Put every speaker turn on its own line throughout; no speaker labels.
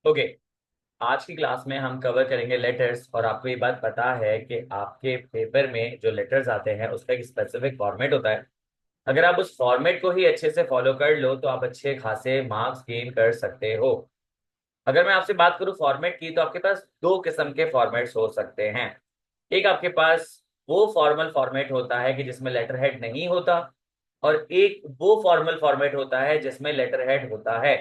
Okay. आज की class में हम कवर करेंगे लेटर्स। और आपको ये बात पता है कि आपके पेपर में जो लेटर्स आते हैं उसका एक स्पेसिफिक फॉर्मेट होता है। अगर आप उस फॉर्मेट को ही अच्छे से फॉलो कर लो तो आप अच्छे खासे मार्क्स गेन कर सकते हो। अगर मैं आपसे बात करूं फॉर्मेट की, तो आपके पास दो किस्म के फॉर्मेट्स हो सकते हैं। एक आपके पास वो फॉर्मल फॉर्मेट होता है कि जिसमें लेटर हेड नहीं होता, और एक वो फॉर्मल फॉर्मेट होता है जिसमें लेटर हेड होता है।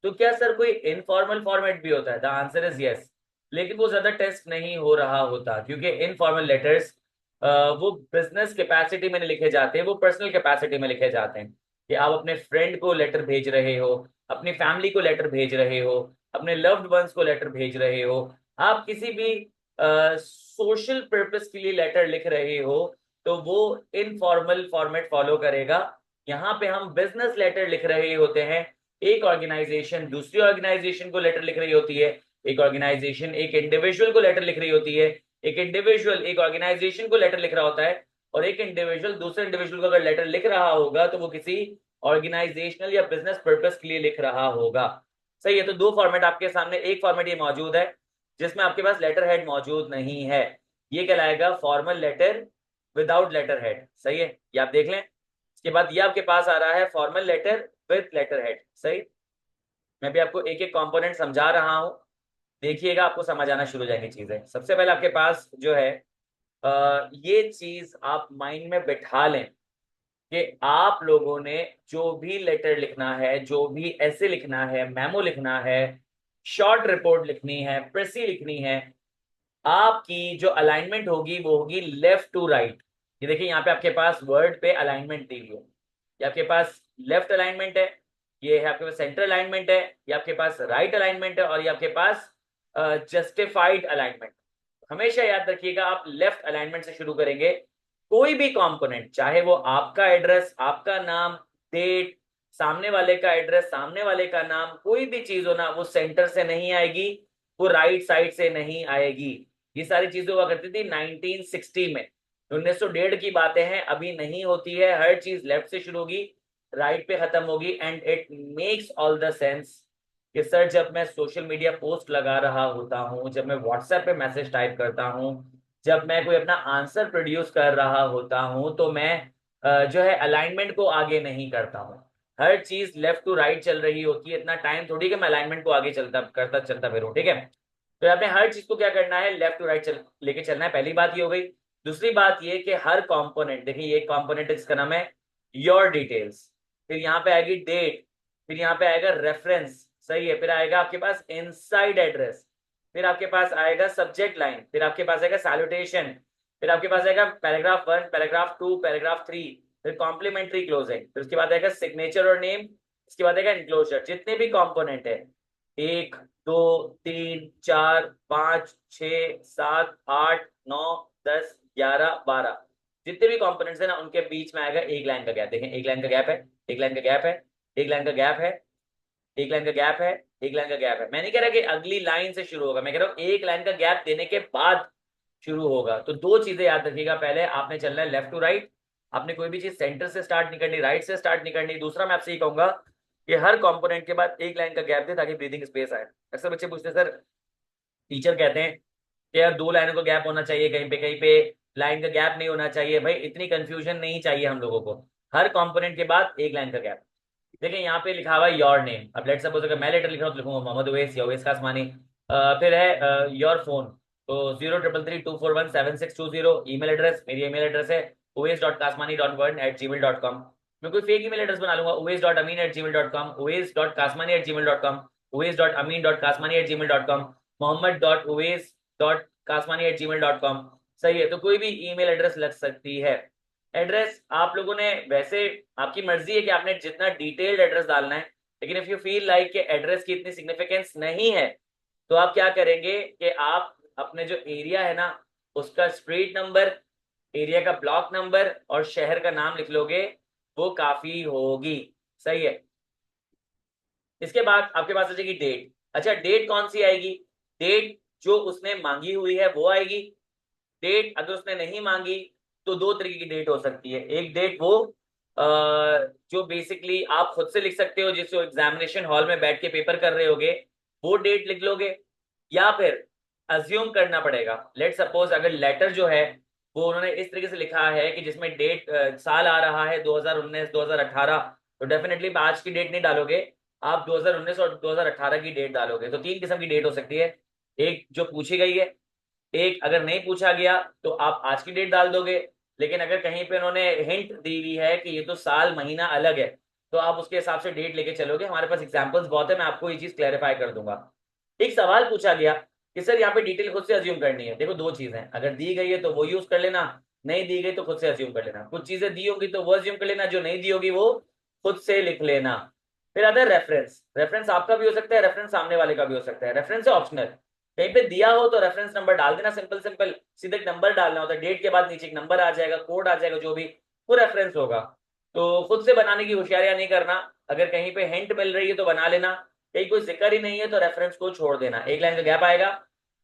तो क्या सर कोई इनफॉर्मल फॉर्मेट भी होता है? The answer is yes. लेकिन वो ज्यादा टेस्ट नहीं हो रहा होता, क्योंकि इनफॉर्मल लेटर्स वो बिजनेस कैपेसिटी में नहीं लिखे जाते, वो पर्सनल कैपेसिटी में लिखे जाते हैं। कि आप अपने फ्रेंड को लेटर भेज रहे हो, अपनी फैमिली को लेटर भेज रहे हो, अपने लव्ड वंस को लेटर भेज रहे हो, आप किसी भी सोशल पर्पस के लिए लेटर लिख रहे हो, तो वो इनफॉर्मल फॉर्मेट फॉलो करेगा। यहाँ पे हम बिजनेस लेटर लिख रहे होते हैं। एक ऑर्गेनाइजेशन दूसरी ऑर्गेनाइजेशन को लेटर लिख रही होती है, एक ऑर्गेनाइजेशन एक इंडिविजुअल को लेटर लिख रही होती है, एक इंडिविजुअल एक ऑर्गेनाइजेशन को लेटर लिख रहा होता है, और एक इंडिविजुअल दूसरे इंडिविजुअल को अगर लेटर लिख रहा होगा तो वो किसी ऑर्गेनाइजेशनल या बिजनेस पर्पस के लिए लिख रहा होगा। सही है। तो दो फॉर्मेट आपके सामने, एक फॉर्मेट ये मौजूद है जिसमें आपके पास लेटर हेड मौजूद नहीं है। ये कहलाएगा formal letter without letter head. सही है, ये आप देख लें। इसके बाद ये आपके पास आ रहा है formal letter with letter head. सही। मैं भी आपको एक एक कंपोनेंट समझा रहा हूं, देखिएगा आपको समझ आना शुरू हो जाएंगी चीजें। सबसे पहले आपके पास जो है ये चीज आप माइंड में बिठा लें कि आप लोगों ने जो भी लेटर लिखना है, जो भी ऐसे लिखना है, मेमो लिखना है, शॉर्ट रिपोर्ट लिखनी है, प्रेसी लिखनी है, आपकी जो अलाइनमेंट होगी वो होगी लेफ्ट टू राइट। ये देखिए यहाँ पे आपके पास वर्ड पे अलाइनमेंट दी हुई है। ये आपके पास लेफ्ट अलाइनमेंट है, ये है आपके पास सेंटर अलाइनमेंट है, ये आपके पास राइट अलाइनमेंट है, और ये आपके पास जस्टिफाइड अलाइनमेंट। हमेशा याद रखिएगा आप लेफ्ट अलाइनमेंट से शुरू करेंगे। कोई भी कंपोनेंट, चाहे वो आपका एड्रेस, आपका नाम, डेट, सामने वाले का एड्रेस, सामने वाले का नाम, कोई भी चीज हो ना, वो सेंटर से नहीं आएगी, वो राइट साइड से नहीं आएगी। ये सारी चीजें हुआ करती थी 1960 में। 1901 की बातें हैं, अभी नहीं होती है। हर चीज लेफ्ट से शुरू होगी, राइट पे खत्म होगी। And it makes all the sense कि सर जब मैं सोशल मीडिया पोस्ट लगा रहा होता हूँ, जब मैं व्हाट्सएप पे मैसेज टाइप करता हूँ, जब मैं कोई अपना आंसर प्रोड्यूस कर रहा होता हूँ, तो मैं जो है अलाइनमेंट को आगे नहीं करता हूँ। हर चीज लेफ्ट टू राइट चल रही होती है। इतना टाइम थोड़ी कि मैं अलाइनमेंट को आगे चलता करता चलता फिरूं। ठीक है। तो आपने हर चीज को क्या करना है, लेफ्ट टू राइट लेके चलना है। पहली बात ये हो गई। दूसरी बात ये कि हर कंपोनेंट, देखिए ये कंपोनेंट इसका नाम है योर डिटेल्स। फिर यहाँ पे आएगी डेट, फिर यहाँ पे आएगा रेफरेंस। सही है। फिर आएगा आपके पास इनसाइड एड्रेस, फिर आपके पास आएगा सब्जेक्ट लाइन, फिर आपके पास आएगा सैल्यूटेशन, फिर आपके पास आएगा पैराग्राफ 1, पैराग्राफ 2, पैराग्राफ 3, फिर कॉम्प्लीमेंट्री क्लोजिंग, फिर उसके बाद आएगा सिग्नेचर और नेम, इसके बाद आएगा एनक्लोजर। जितने भी कंपोनेंट है, 1, 2, 3, 4, 5, 6, 7, 8, 9, 10, 11, 12, जितने भी कंपोनेंट्स है ना, उनके बीच में आएगा एक लाइन का गैप। देखें, एक लाइन का गैप है, एक लाइन का गैप है, एक लाइन का गैप है, एक लाइन का गैप है, एक लाइन का गैप है। मैं नहीं कह रहा कि अगली लाइन से शुरू होगा, मैं कह रहा हूं एक लाइन का गैप देने के बाद शुरू होगा। तो दो चीजें याद रखिएगा, पहले आपने चलना है लेफ्ट टू राइट। आपने कोई भी चीज सेंटर से स्टार्ट नहीं करनी, राइट से स्टार्ट नहीं करनी। दूसरा मैं आपसे ये कहूंगा कि हर कंपोनेंट के बाद एक लाइन का गैप दे, ताकि ब्रीदिंग स्पेस आए। अक्सर बच्चे पूछते हैं सर, टीचर कहते हैं कि यार दो लाइनों का गैप होना चाहिए, कहीं पे लाइन का गैप नहीं होना चाहिए। भाई इतनी कंफ्यूजन नहीं चाहिए हम लोगों को। हर कंपोनेंट के बाद एक लाइन का गैप। देखिए यहाँ पे लिखा हुआ है योर नेम। अब लेट सपोज अगर मैं लेटर लिख रहा हूँ तो लिखूंगा मोहम्मद उवैस या उवैस कासमानी। फिर है योर फोन, तो 0333241762 ईमेल एड्रेस, मेरी ईमेल एड्रेस है uwais.kasmani.1@gmail.com। मैं कोई फेक ईमेल एड्रेस बना लूंगा, uwais.amin@gmail.com, uwais.kasmani@gmail.com, uwais.amin.kasmani@gmail.com, mohammad.uwais.kasmani@gmail.com। सही है। तो कोई भी ईमेल एड्रेस लग सकती है। एड्रेस आप लोगों ने वैसे, आपकी मर्जी है कि आपने जितना डिटेल्ड एड्रेस डालना है, लेकिन इफ यू फील लाइक कि एड्रेस की इतनी सिग्निफिकेंस नहीं है, तो आप क्या करेंगे कि आप अपने जो एरिया है ना, उसका स्ट्रीट नंबर, एरिया का ब्लॉक नंबर और शहर का नाम लिख लोगे, वो काफी होगी। सही है। इसके बाद आपके पास आ जाएगी डेट। अच्छा, डेट कौन सी आएगी? डेट जो उसने मांगी हुई है वो आएगी। डेट अगर उसने नहीं मांगी तो दो तरीके की डेट हो सकती है। एक डेट वो जो बेसिकली आप खुद से लिख सकते हो, जिसको एग्जामिनेशन हॉल में बैठ के पेपर कर रहे होगे, वो डेट लिख लोगे, या फिर अज्यूम करना पड़ेगा। लेट सपोज अगर लेटर जो है वो उन्होंने इस तरीके से लिखा है कि जिसमें डेट साल आ रहा है 2019 2018, तो डेफिनेटली आज की डेट नहीं डालोगे, आप 2019 और 2018 की डेट डालोगे। तो तीन किस्म की डेट हो सकती है, एक जो पूछी गई है, एक अगर नहीं पूछा गया तो आप आज की डेट डाल दोगे, लेकिन अगर कहीं पे उन्होंने हिंट दी हुई है कि ये तो साल महीना अलग है, तो आप उसके हिसाब से डेट लेके चलोगे। हमारे पास एग्जांपल्स बहुत है, मैं आपको ये चीज क्लैरिफाई कर दूंगा। एक सवाल पूछा गया कि सर यहाँ पे डिटेल खुद से अज्यूम करनी है। देखो दो चीजें, अगर दी गई है तो वो यूज कर लेना, नहीं दी गई तो खुद से अज्यूम कर लेना। कुछ चीजें दी होगी तो वो अज्यूम कर लेना, जो नहीं दी होगी वो खुद से लिख लेना। फिर आता है रेफरेंस। रेफरेंस आपका भी हो सकता है, रेफरेंस सामने वाले का भी हो सकता है। रेफरेंस है ऑप्शनल, कहीं पे दिया हो तो रेफरेंस नंबर डाल देना, सिंपल सिंपल सीधे एक नंबर डालना होता है, डेट के बाद नीचे एक नंबर आ जाएगा, कोड आ जाएगा, जो भी वो रेफरेंस होगा। तो खुद से बनाने की होशियारियां नहीं करना, अगर कहीं पे हिंट मिल रही है तो बना लेना, कहीं कोई जिक्र ही नहीं है तो रेफरेंस को छोड़ देना, एक लाइन का गैप आएगा।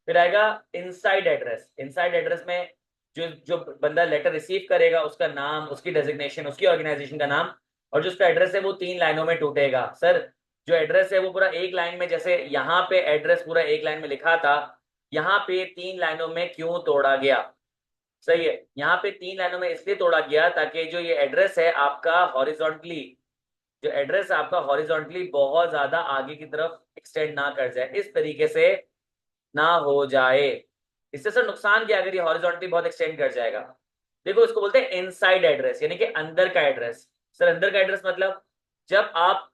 फिर आएगा इनसाइड एड्रेस। इनसाइड एड्रेस में जो जो बंदा लेटर रिसीव करेगा उसका नाम, उसकी डेजिग्नेशन, उसकी ऑर्गेनाइजेशन का नाम, और जो उसका एड्रेस है वो तीन लाइनों में टूटेगा। सर जो एड्रेस है वो पूरा एक लाइन में, जैसे यहाँ पे एड्रेस पूरा एक लाइन में लिखा था, यहाँ पे तीन लाइनों में क्यों तोड़ा गया? सही है, यहाँ पे तीन लाइनों में इसलिए तोड़ा गया ताकि जो ये एड्रेस है आपका हॉरिजॉन्टली, जो एड्रेस है आपका हॉरिजॉन्टली बहुत ज्यादा आगे की तरफ एक्सटेंड ना कर जाए, इस तरीके से ना हो जाए। इससे सर नुकसान क्या है अगर ये हॉरिजॉन्टली बहुत एक्सटेंड कर जाएगा? देखो इसको बोलते हैं इनसाइड एड्रेस, यानी कि अंदर का एड्रेस। सर अंदर का एड्रेस मतलब जब आप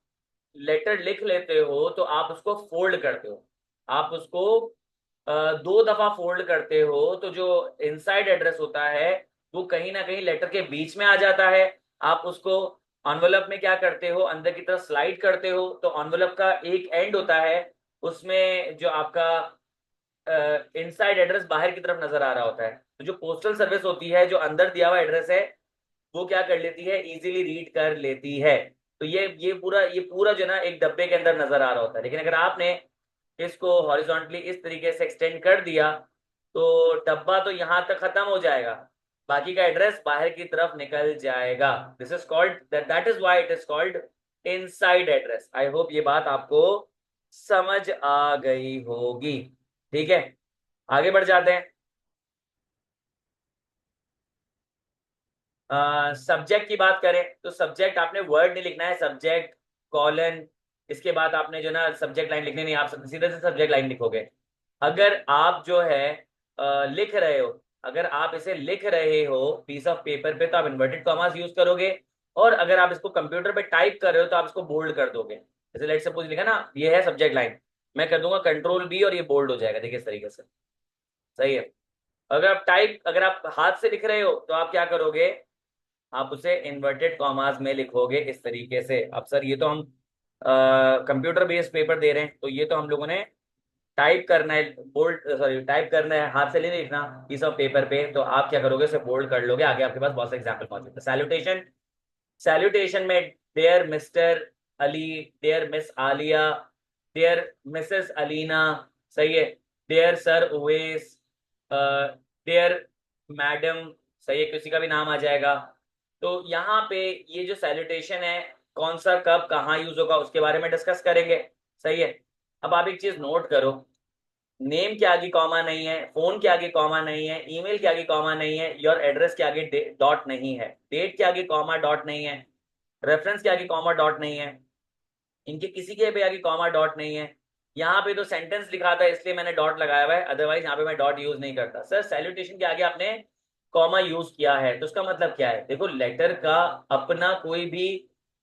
लेटर लिख लेते हो तो आप उसको फोल्ड करते हो, आप उसको दो दफा फोल्ड करते हो, तो जो इनसाइड एड्रेस होता है वो कहीं ना कहीं लेटर के बीच में आ जाता है। आप उसको एनवलप में क्या करते हो, अंदर की तरफ स्लाइड करते हो, तो एनवलप का एक एंड होता है, उसमें जो आपका इनसाइड एड्रेस बाहर की तरफ नजर आ रहा होता है। तो जो पोस्टल सर्विस होती है, जो अंदर दिया हुआ एड्रेस है, वो क्या कर लेती है, इजीली रीड कर लेती है। तो ये पूरा जो ना एक डब्बे के अंदर नजर आ रहा होता है, लेकिन अगर आपने इसको हॉरिजॉन्टली इस तरीके से एक्सटेंड कर दिया तो डब्बा तो यहां तक खत्म हो जाएगा, बाकी का एड्रेस बाहर की तरफ निकल जाएगा। This is called, that is why it is called inside address. I hope ये बात आपको समझ आ गई होगी। ठीक है, आगे बढ़ जाते हैं। सब्जेक्ट की बात करें तो सब्जेक्ट आपने वर्ड नहीं लिखना है, सब्जेक्ट कॉलन, इसके बाद आपने जो ना सब्जेक्ट लाइन लिखनी नहीं, आप सीधे से सब्जेक्ट लाइन लिखोगे। अगर आप जो है लिख रहे हो, अगर आप इसे लिख रहे हो पीस ऑफ पेपर पे, तो आप इन्वर्टेड कॉमास यूज करोगे, और अगर आप इसको कंप्यूटर पे टाइप कर रहे हो तो आप इसको बोल्ड कर दोगे। जैसे लेट सपोज लिखा ना, ये है सब्जेक्ट लाइन, मैं कर दूंगा कंट्रोल बी और ये बोल्ड हो जाएगा, देखिए इस तरीके से। सही है। अगर आप हाथ से लिख रहे हो तो आप क्या करोगे, आप उसे इन्वर्टेड कॉमास में लिखोगे इस तरीके से। अब सर ये तो हम कंप्यूटर बेस्ड पेपर दे रहे हैं, तो ये तो हम लोगों ने टाइप करना है, बोल्ड सॉरी टाइप करना है, हाथ से नहीं लिखना पीस ऑफ पेपर पे, तो आप क्या करोगे, उसे बोल्ड कर लोगे। आगे आपके पास बहुत से एग्जाम्पल मौजूद है। सैल्यूटेशन, सैल्यूटेशन में dear Mr Ali, dear miss Aliya, dear Mrs Alina, सही है, dear sir Uves, dear madam, सही है, किसी का भी नाम आ जाएगा। तो यहाँ पे ये जो सैल्यूटेशन है, कौन सा कब कहाँ यूज होगा उसके बारे में डिस्कस करेंगे। सही है। अब आप एक चीज नोट करो, नेम के आगे कॉमा नहीं है, फोन के आगे कॉमा नहीं है, ईमेल के आगे कॉमा नहीं है, योर एड्रेस के आगे डॉट नहीं है, डेट के आगे कॉमा डॉट नहीं है, रेफरेंस के आगे कॉमा डॉट नहीं है, इनके किसी के भी आगे कॉमा डॉट नहीं है। यहाँ पे तो सेंटेंस लिखा था इसलिए मैंने डॉट लगाया हुआ है, अदरवाइज यहाँ पे मैं डॉट यूज नहीं करता। सर सैल्यूटेशन के आगे आपने कॉमा यूज किया है तो उसका मतलब क्या है? देखो लेटर का अपना कोई भी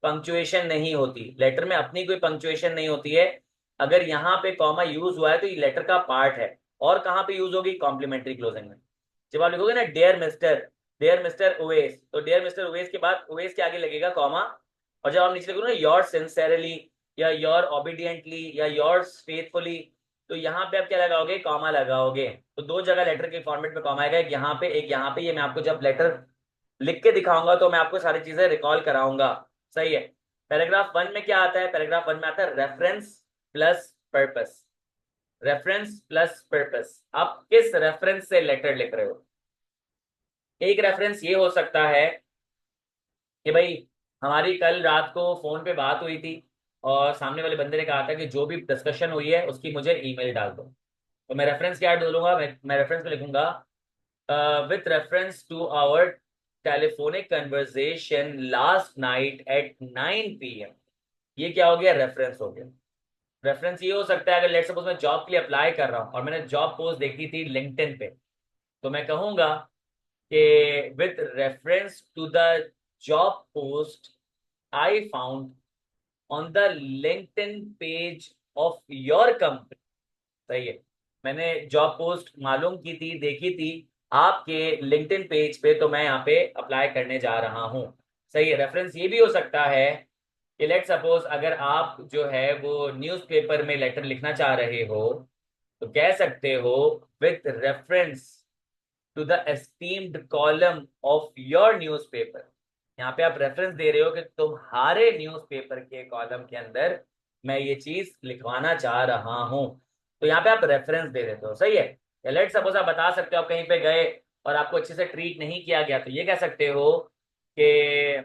पंक्चुएशन नहीं होती, लेटर में अपनी कोई पंक्चुएशन नहीं होती है। अगर यहाँ पे कॉमा यूज हुआ है तो ये लेटर का पार्ट है। और कहाँ पे यूज होगी? कॉम्प्लीमेंट्री क्लोजिंग में। जब आप लिखोगे ना dear Mr, dear Mr Owais, तो डेयर मिस्टर ओवेस के बाद ओवेस के आगे लगेगा कॉमा। और जब आप नीचे लिखोगे ना योर सिंसेरली, या योर ओबीडियंटली, या योर्स फेथफुली, तो यहाँ पे आप क्या लगाओगे? कॉमा लगाओगे। तो दो जगह लेटर के फॉर्मेट में कॉमा आएगा, एक यहाँ पे एक यहाँ पे। ये मैं आपको जब लेटर लिख के दिखाऊंगा तो मैं आपको सारी चीजें रिकॉल कराऊंगा। सही है। पैराग्राफ वन में क्या आता है? पैराग्राफ वन में आता है reference plus purpose. Reference plus purpose, आप किस रेफरेंस से लेटर लिख रहे हो? एक रेफरेंस ये हो सकता है कि भाई हमारी कल रात को फोन पे बात हुई थी और सामने वाले बंदे ने कहा था कि जो भी डिस्कशन हुई है उसकी मुझे ईमेल डाल दो। तो मैं रेफरेंस क्या डालूंगा, मैं रेफरेंस में लिखूंगा with reference to our telephonic conversation last night at 9 PM। ये क्या हो गया, रेफरेंस हो गया। रेफरेंस ये हो सकता है अगर लेट्स सपोज मैं जॉब के लिए अप्लाई कर रहा हूँ और मैंने जॉब पोस्ट देखी थी लिंक्डइन पे, तो मैं कहूंगा कि with reference to the job post I found on the LinkedIn page of your company. सही है, मैंने जॉब पोस्ट मालूम की थी, देखी थी आपके लिंक्डइन पेज पे, तो मैं यहाँ पे अप्लाई करने जा रहा हूँ। सही है। रेफरेंस ये भी हो सकता है कि लेट सपोज अगर आप जो है वो न्यूज़पेपर में लेटर लिखना चाह रहे हो, तो कह सकते हो with reference to the esteemed column of your newspaper. यहाँ पे आप रेफरेंस दे रहे हो कि तुम्हारे न्यूज़पेपर के कॉलम के अंदर मैं ये चीज लिखवाना चाह रहा हूँ। तो यहाँ पे आप रेफरेंस दे देते हो। सही है। या लेट सपोज आप बता सकते हो आप कहीं पे गए और आपको अच्छे से ट्रीट नहीं किया गया, तो ये कह सकते हो कि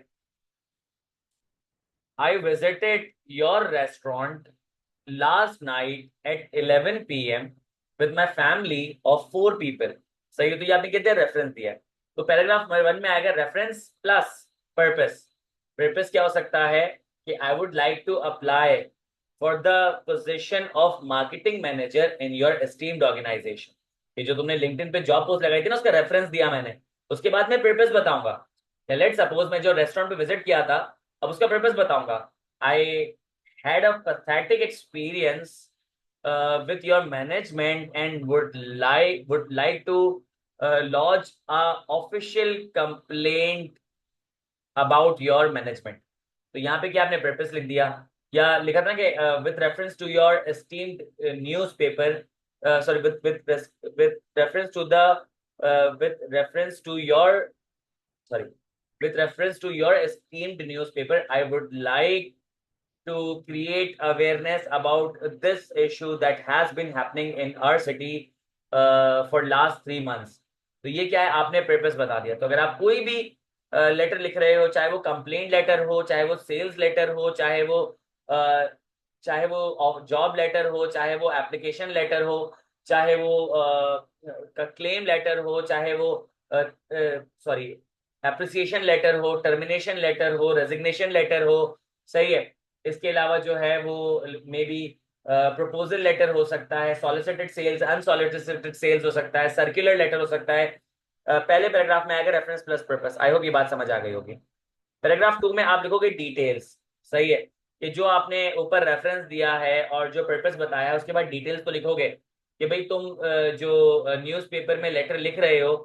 I visited your restaurant last night at 11 p.m. with my family of 4 people। सही है, तो ये आपने कहते रेफरेंस दिया है। तो पैराग्राफ 1 में आएगा रेफरेंस प्लस पर्पस। पर्पस क्या हो सकता है कि I would like to apply for the position of marketing manager in your esteemed organisation. ये जो तुमने लिंक्डइन पे जॉब पोस्ट लगाई थी ना, उसका रेफरेंस दिया मैंने, उसके बाद मैं पर्पस बताऊंगा। लेट सपोज मैं जो रेस्टोरेंट पे विजिट किया था, अब उसका पर्पस बताऊंगा। I had a pathetic experience with your management and would like to lodge a official complaint about your management। तो यहाँ पे क्या आपने पर्पस लिख दिया, या लिखा था ना कि with reference to your esteemed newspaper, sorry with reference to the with reference to your sorry with reference to your esteemed newspaper, I would like to create awareness about this issue that has been happening in our city for last 3 months। तो ये क्या है, आपने purpose बता दिया। तो अगर आप कोई भी लेटर लिख रहे हो, चाहे वो कंप्लेंट लेटर हो, चाहे वो सेल्स लेटर हो, चाहे वो जॉब लेटर हो, चाहे वो एप्लीकेशन लेटर हो, चाहे वो क्लेम लेटर हो, चाहे वो सॉरी एप्रिसिएशन लेटर हो, टर्मिनेशन लेटर हो, रेजिग्नेशन लेटर हो। सही है। इसके अलावा जो है वो मे बी प्रपोजल लेटर हो सकता है, सॉलिसिटेड सेल्स, अनसॉलिसिटेड सेल्स हो सकता है, सर्कुलर लेटर हो सकता है। पहले पैराग्राफ में आएगा reference plus purpose. I hope ये बात समझ आ गई होगी। पैराग्राफ 2 में आप लिखोगे डिटेल्स। सही है, कि जो आपने ऊपर रेफरेंस दिया है और जो पर्पस बताया है, उसके बाद डिटेल्स तो लिखोगे कि भाई तुम जो न्यूज़पेपर में लेटर लिख रहे हो,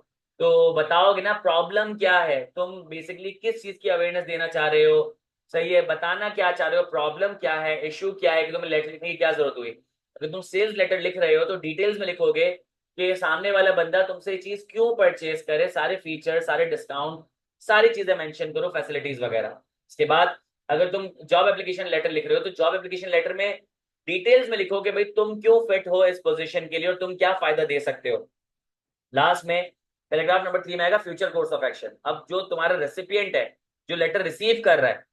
तो बताओगे ना प्रॉब्लम क्या है, तुम बेसिकली किस चीज की अवेयरनेस देना चाह रहे हो। सही है, बताना क्या चाह रहे हो, प्रॉब्लम क्या है, इशू क्या है, कि तुम्हें लेटर लिखने की क्या जरूरत हुई। अगर तुम सेल्स लेटर लिख रहे हो तो डिटेल्स में लिखोगे कि सामने वाला बंदा तुमसे ये चीज क्यों परचेज करे, सारे फीचर, सारे डिस्काउंट, सारी चीजें मेंशन करो, फैसिलिटीज वगैरह। इसके बाद अगर तुम जॉब एप्लीकेशन लेटर लिख रहे हो तो जॉब एप्लीकेशन लेटर में डिटेल्स में लिखो कि भाई तुम क्यों फिट हो इस पोजीशन के लिए और तुम क्या फायदा दे सकते हो। लास्ट में पैराग्राफ नंबर 3 में आएगा फ्यूचर कोर्स ऑफ एक्शन। अब जो तुम्हारा रेसिपिएंट है, जो लेटर रिसीव कर रहा है,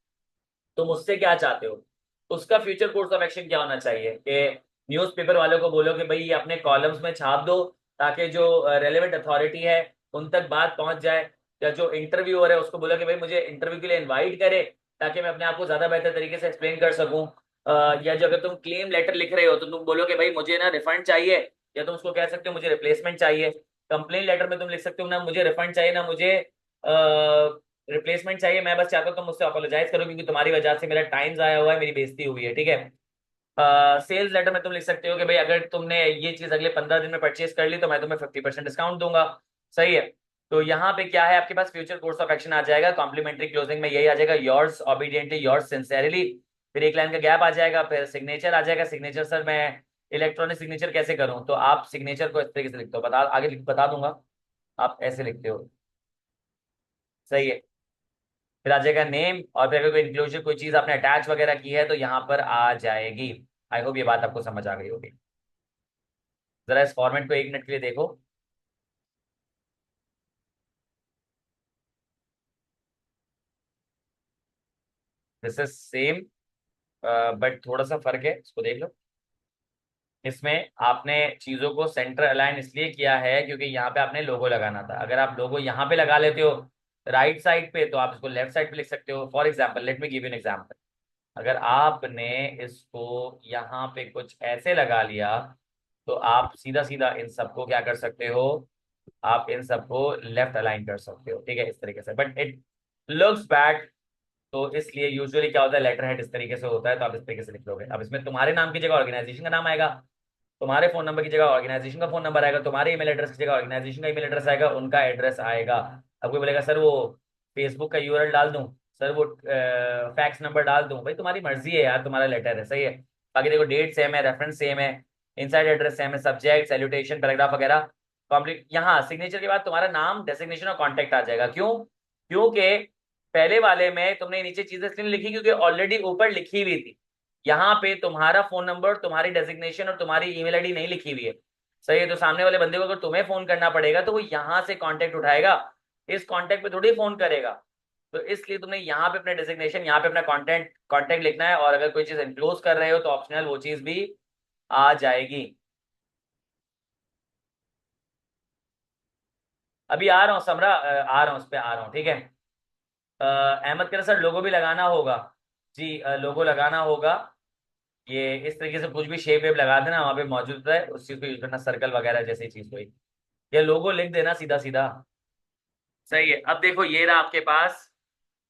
तुम उससे क्या चाहते हो, उसका फ्यूचर कोर्स ऑफ एक्शन क्या होना चाहिए। कि न्यूज़पेपर वालों को बोलो कि भाई ये अपने कॉलम्स में छाप दो, ताकि जो रेलेवेंट अथॉरिटी है उन तक बात पहुंच जाए। या जो इंटरव्यूअर है उसको बोलो कि भाई मुझे इंटरव्यू के लिए इनवाइट करे, ताकि मैं अपने आप को ज्यादा बेहतर तरीके से एक्सप्लेन कर सकूं। या जो अगर तुम क्लेम लेटर लिख रहे हो तो तुम बोलो कि भाई मुझे ना रिफंड चाहिए, या तुम उसको कह सकते हो मुझे रिप्लेसमेंट चाहिए। कंप्लेन लेटर में तुम लिख सकते हो ना मुझे रिफंड चाहिए, ना मुझे रिप्लेसमेंट चाहिए, मैं बस चाहता हूँ तुम मुझसे अपोलोजाइज करो क्योंकि तुम्हारी वजह से मेरा टाइम जाया हुआ है, मेरी बेइज्जती हुई है। ठीक है। सेल्स लेटर में तुम लिख सकते हो कि भाई अगर तुमने ये चीज अगले 15 दिन में परचेज कर ली तो मैं तुम्हें 50% डिस्काउंट दूंगा। सही है। तो यहाँ पे क्या है, आपके पास फ्यूचर कोर्स ऑफ एक्शन आ जाएगा। कॉम्प्लीमेंट्री क्लोजिंग में यही आ जाएगा, योर्स ऑबीडियंटली, योर्स सिंसेरली। फिर एक लाइन का गैप आ जाएगा, फिर सिग्नेचर आ जाएगा। सिग्नेचर सर मैं इलेक्ट्रॉनिक सिग्नेचर कैसे करूं, तो आप सिग्नेचर को इस तरीके से लिखते हो, बता दूंगा। आप ऐसे लिखते हो। सही है। फिर आ जाएगा नेम, और फिर अगर कोई इंक्लूजर कोई चीज आपने अटैच वगैरह की है तो यहाँ पर आ जाएगी। आई होप ये बात आपको समझ आ गई होगी। जरा इस फॉर्मेट को 1 मिनट के लिए देखो। This is same. बट थोड़ा सा फर्क है, इसको देख लो। इसमें आपने चीजों को सेंटर अलाइन इसलिए किया है क्योंकि यहाँ पे आपने लोगो लगाना था। अगर आप लोगो यहाँ पे लगा लेते हो राइट साइड पे, तो आप इसको लेफ्ट साइड पे लिख सकते हो। For example, let me give you an example. अगर आपने इसको यहाँ पे कुछ ऐसे लगा लिया, तो आप सीधा सीधा इन सबको क्या कर सकते हो, आप इन सबको लेफ्ट अलाइन कर सकते हो, ठीक है, इस तरीके से। बट इट लुक्स बैड, तो इसलिए यूजुअली क्या होता है, लेटर हेड इस तरीके से होता है, तो आप इस तरीके से लिख लोगे। अब इसमें तुम्हारे नाम की जगह ऑर्गेनाइजेशन का नाम आएगा, तुम्हारे फोन नंबर की जगह ऑर्गेनाइजेशन का फोन नंबर आएगा, तुम्हारे ईमेल एड्रेस की जगह ऑर्गेनाइजेशन का ईमेल एड्रेस आएगा, उनका एड्रेस आएगा। अब कोई बोलेगा सर वो फेसबुक का यूआरएल डाल दूं, सर वो फैक्स नंबर डाल दूं, भाई तुम्हारी मर्जी है यार, तुम्हारा लेटर है, सही है। बाकी देखो डेट सेम है, रेफरेंस सेम है, इनसाइड एड्रेस सेम है, सब्जेक्ट सैल्यूटेशन पैराग्राफ वगैरह कॉम्प्लीट। यहाँ सिग्नेचर के बाद तुम्हारा नाम, डेसिग्नेशन और कॉन्टेक्ट आ जाएगा। क्यों? क्योंकि पहले वाले में तुमने नीचे चीजें इसलिए लिखी क्योंकि ऑलरेडी ऊपर लिखी हुई थी। यहाँ पे तुम्हारा फोन नंबर, तुम्हारी डेजिग्नेशन और तुम्हारी ईमेल आईडी नहीं लिखी हुई है, सही है। तो सामने वाले बंदे को अगर तुम्हें फोन करना पड़ेगा तो वो यहाँ से कांटेक्ट उठाएगा, इस कांटेक्ट पे थोड़ी फोन करेगा। तो इसलिए तुमने यहाँ पे अपने डेजिग्नेशन, यहाँ पे अपना कांटेक्ट लिखना है, और अगर कोई चीज एनक्लोज कर रहे हो तो ऑप्शनल वो चीज भी आ जाएगी। अभी आ रहा हूँ समरा, आ रहा हूँ, उस पर आ रहा हूँ, ठीक है। अहमद कह रहा सर लोगो भी लगाना होगा। जी, लोगो लगाना होगा। ये इस तरीके से कुछ भी शेप वेप लगा देना, वहां पे मौजूद होता है, उस चीज को यूज करना, सर्कल वगैरह जैसी चीज कोई, या लोगो लिख देना सीधा सीधा। सही है। अब देखो ये रहा आपके पास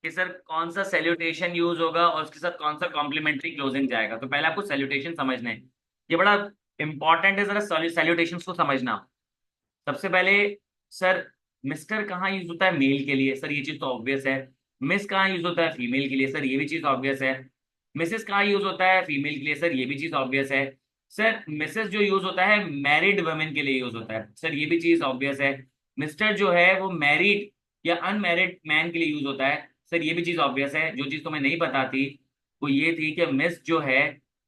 कि सर कौन सा सैल्यूटेशन यूज होगा और उसके साथ कौन सा कॉम्प्लीमेंट्री क्लोजिंग जाएगा। तो पहले आपको सैल्यूटेशन समझना है, ये बड़ा इंपॉर्टेंट है, जरा सैल्यूटेशन को समझना। सबसे पहले सर, मिस्टर कहाँ यूज होता है, मेल के लिए, सर ये चीज तो ऑब्वियस है। मिस कहाँ यूज होता है, फीमेल के लिए, सर ये भी चीज ऑब्वियस है। मिसेस कहाँ यूज होता है, फीमेल के लिए, सर ये भी चीज ऑब्वियस है। सर मिसेस जो यूज होता है मैरिड वुमेन के लिए यूज होता है, सर ये भी चीज ऑब्वियस है। मिस्टर जो है वो मैरिड या अनमैरिड मैन के लिए यूज होता है, सर ये भी चीज ऑब्वियस है। जो चीज तुम्हें नहीं पता थी वो ये थी कि मिस जो है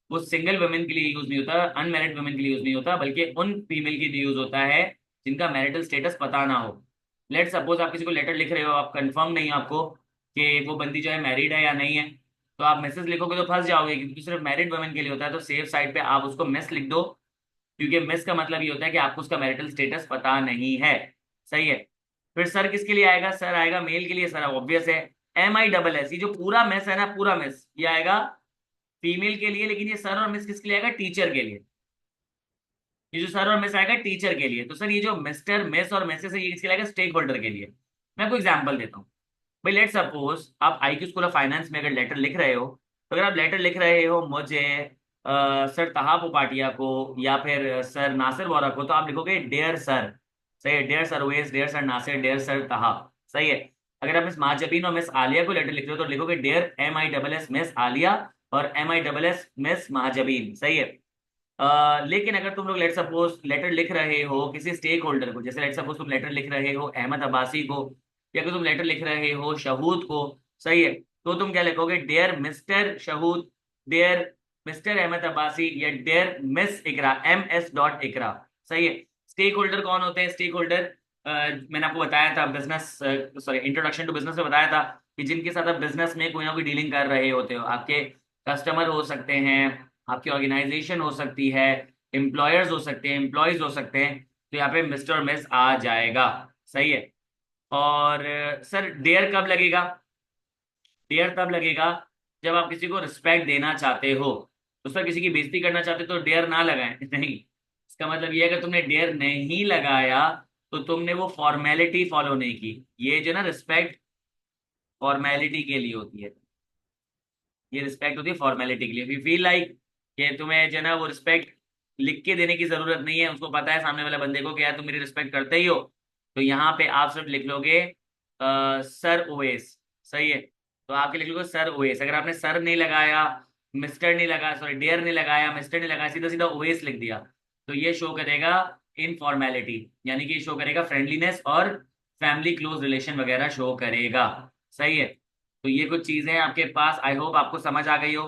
वो सिंगल वुमेन के लिए यूज नहीं होता, अनमैरिड वुमेन के लिए यूज नहीं होता, बल्कि उन फीमेल के लिए यूज होता है जिनका मैरिटल स्टेटस पता ना हो। लेट सपोज आप किसी को लेटर लिख रहे हो, आप कंफर्म नहीं है आपको कि वो बंदी जो है मैरिड है या नहीं है, तो आप मैसेज लिखोगे तो फंस जाओगे, क्योंकि सिर्फ मैरिड वुमेन के लिए होता है। तो सेफ साइड पे आप उसको मिस लिख दो, क्योंकि मिस का मतलब ये होता है कि आपको उसका मैरिटल स्टेटस पता नहीं है, सही है। फिर सर किसके लिए आएगा, सर आएगा मेल के लिए, सर ऑब्वियस है। MISS, ये जो पूरा मिस है ना, पूरा मिस ये आएगा फीमेल के लिए, लेकिन ये सर और मिस किसके लिए आएगा, टीचर के लिए। ये जो सर और मिस आएगा टीचर के लिए। तो सर ये जो मिस्टर मिस और मिसेस है ये किसके लिए आएगा, स्टेक होल्डर के लिए। मैं आपको एग्जांपल देता हूँ। भाई लेट सपोज आप IQ स्कूल ऑफ फाइनेंस में अगर लेटर लिख रहे हो, तो अगर आप लेटर लिख रहे हो मुझे सर तहा पोपाटिया को या फिर सर नासिर वोरा को, तो आप लिखोगे डियर सर, सही है। Dear sir Wes, dear sir Nasir, dear sir Taha, सही है। अगर आप मिस महाजबीन और मिस आलिया को लेटर लिख रहे हो तो लिखोगे डियर MISS मिस आलिया और MISS मिस महाजबीन, सही है। लेकिन अगर तुम लोग लेट सपोज लेटर लिख रहे हो किसी स्टेक होल्डर को, जैसे लेट सपोज तुम लेटर लिख रहे हो अहमद अब्बासी को, या अगर तुम लेटर लिख रहे हो शहूद को, सही है, तो तुम क्या लिखोगे, dear Mr Shahud, dear Mr Ahmad Abbasi, या डियर मिस इकरा, MS.इकरा, सही है। स्टेक होल्डर कौन होते हैं, स्टेक होल्डर मैंने आपको बताया था business, sorry introduction to business में बताया था कि जिनके साथ आप बिजनेस में कोई ना कोई डीलिंग कर रहे होते हो, आपके कस्टमर हो सकते हैं, आपकी ऑर्गेनाइजेशन हो सकती है, एम्प्लॉयर्स हो सकते हैं, एम्प्लॉयज हो सकते हैं, तो यहाँ पे मिस्टर और मिस आ जाएगा, सही है। और सर डेयर कब लगेगा, डेयर तब लगेगा जब आप किसी को रिस्पेक्ट देना चाहते हो। तो सर किसी की बेइज्जती करना चाहते हो तो डेयर ना लगाएं नहीं, इसका मतलब ये है कि तुमने डेयर नहीं लगाया तो तुमने वो फॉर्मेलिटी फॉलो नहीं की। ये जो ना रिस्पेक्ट फॉर्मेलिटी के लिए होती है, ये रिस्पेक्ट होती है फॉर्मेलिटी के लिए। यू फील लाइक कि तुम्हें जो है ना वो रिस्पेक्ट लिख के देने की जरूरत नहीं है, उसको पता है सामने वाले बंदे को कि यार तुम मेरी रिस्पेक्ट करते ही हो, तो यहाँ पे आप सिर्फ लिख लोगे सर ओवेस, सही है। तो आपके लिख लोगे सर ओवेस। अगर आपने सर नहीं लगाया, मिस्टर नहीं लगाया, सॉरी डियर नहीं लगाया, मिस्टर नहीं लगाया, सीधा सीधा ओवेस लिख दिया, तो ये शो करेगा इनफॉर्मेलिटी, यानी कि शो करेगा फ्रेंडलीनेस और फैमिली क्लोज रिलेशन वगैरह शो करेगा, सही है। तो ये कुछ चीजें हैं आपके पास, आई होप आपको समझ आ गई हो।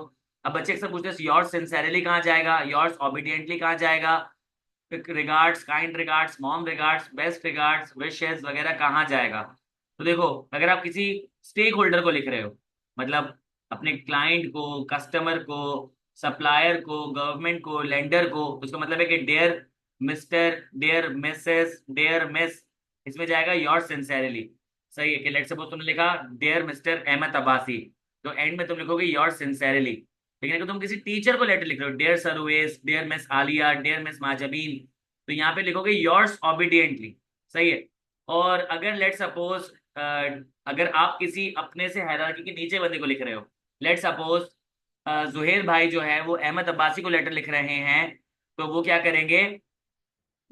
अब बच्चे अक्सर पूछते हैं योर्स सिंसेरली कहाँ जाएगा, योर्स ओबीडियंटली कहाँ जाएगा, regards, kind regards, mom regards, best regards, wishes वगैरह कहाँ जाएगा। तो देखो अगर आप किसी स्टेक होल्डर को लिख रहे हो, मतलब अपने क्लाइंट को, कस्टमर को, सप्लायर को, गवर्नमेंट को, लेंडर को। उसका मतलब है कि dear Mr, dear Mrs, dear miss, इसमें जाएगा योर सिंसेरली। सही है कि लेट्स सपोज तुमने लिखा डियर मिस्टर अहमद अब्बासी, तो एंड में तुम लिखोगे योर सिंसेरली। लेकिन अगर तुम किसी टीचर को लेटर लिख रहे हो, dear sir Uwais, dear miss Alia, dear miss Mahjabeen, तो यहाँ पे लिखोगे योर्स ऑबिडियंटली। सही है। और अगर लेट सपोज अगर आप किसी अपने से हायरार्की के नीचे बंदे को लिख रहे हो, लेट सपोज जुहेर भाई जो है वो अहमद अब्बासी को लेटर लिख रहे हैं, तो वो क्या करेंगे,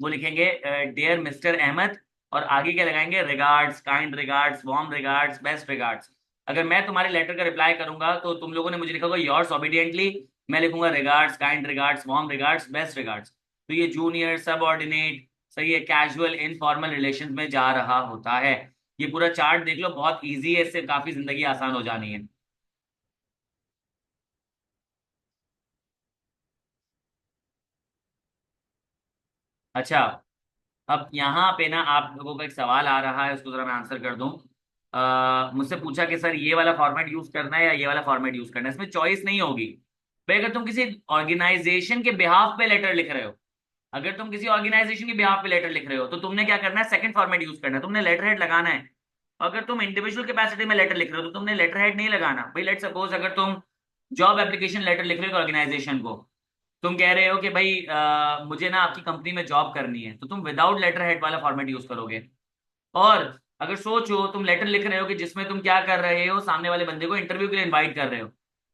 वो लिखेंगे डियर मिस्टर अहमद, और आगे क्या लगाएंगे, regards, kind regards, warm regards, best regards. अगर मैं तुम्हारे लेटर का रिप्लाई करूंगा तो तुम लोगों ने मुझे लिखा होगा योर्स ऑबिडियंटली, मैं लिखूंगा regards, kind regards, warm regards, best regards. तो ये जूनियर, सबऑर्डिनेट, सही है, कैजुअल, इनफॉर्मल रिलेशंस में जा रहा होता है। ये पूरा चार्ट देख लो, बहुत इजी है, इससे काफी जिंदगी आसान हो जानी है। अच्छा, अब यहाँ पे ना आप लोगों का एक सवाल आ रहा है, उसको जरा मैं आंसर कर दूं। मुझसे पूछा कि सर ये वाला फॉर्मेट यूज करना है या ये वाला फॉर्मेट यूज करना है। इसमें चॉइस नहीं होगी भाई। अगर तुम किसी ऑर्गेनाइजेशन के बिहाफ पे लेटर लिख रहे हो, अगर तुम किसी ऑर्गेनाइजेशन के बिहाफ पे लेटर लिख रहे हो, तो तुमने क्या करना है, सेकंड फॉर्मेट यूज करना है, तुमने लेटर हेड लगाना है। अगर तुम इंडिविजुअल कैपेसिटी में लेटर लिख रहे हो तो तुमने लेटर हेड नहीं लगाना भाई। लेट सपोज अगर तुम जॉब एप्लीकेशन लेटर लिख रहे हो ऑर्गेनाइजेशन को, तुम कह रहे हो कि भाई मुझे ना आपकी कंपनी में जॉब करनी है, तो तुम विदाउट लेटर हेड वाला फॉर्मेट यूज करोगे। और अगर सोचो तुम लेटर लिख रहे हो कि जिसमें तुम क्या कर रहे हो, सामने वाले बंदे को इंटरव्यू के लिए इनवाइट कर रहे हो,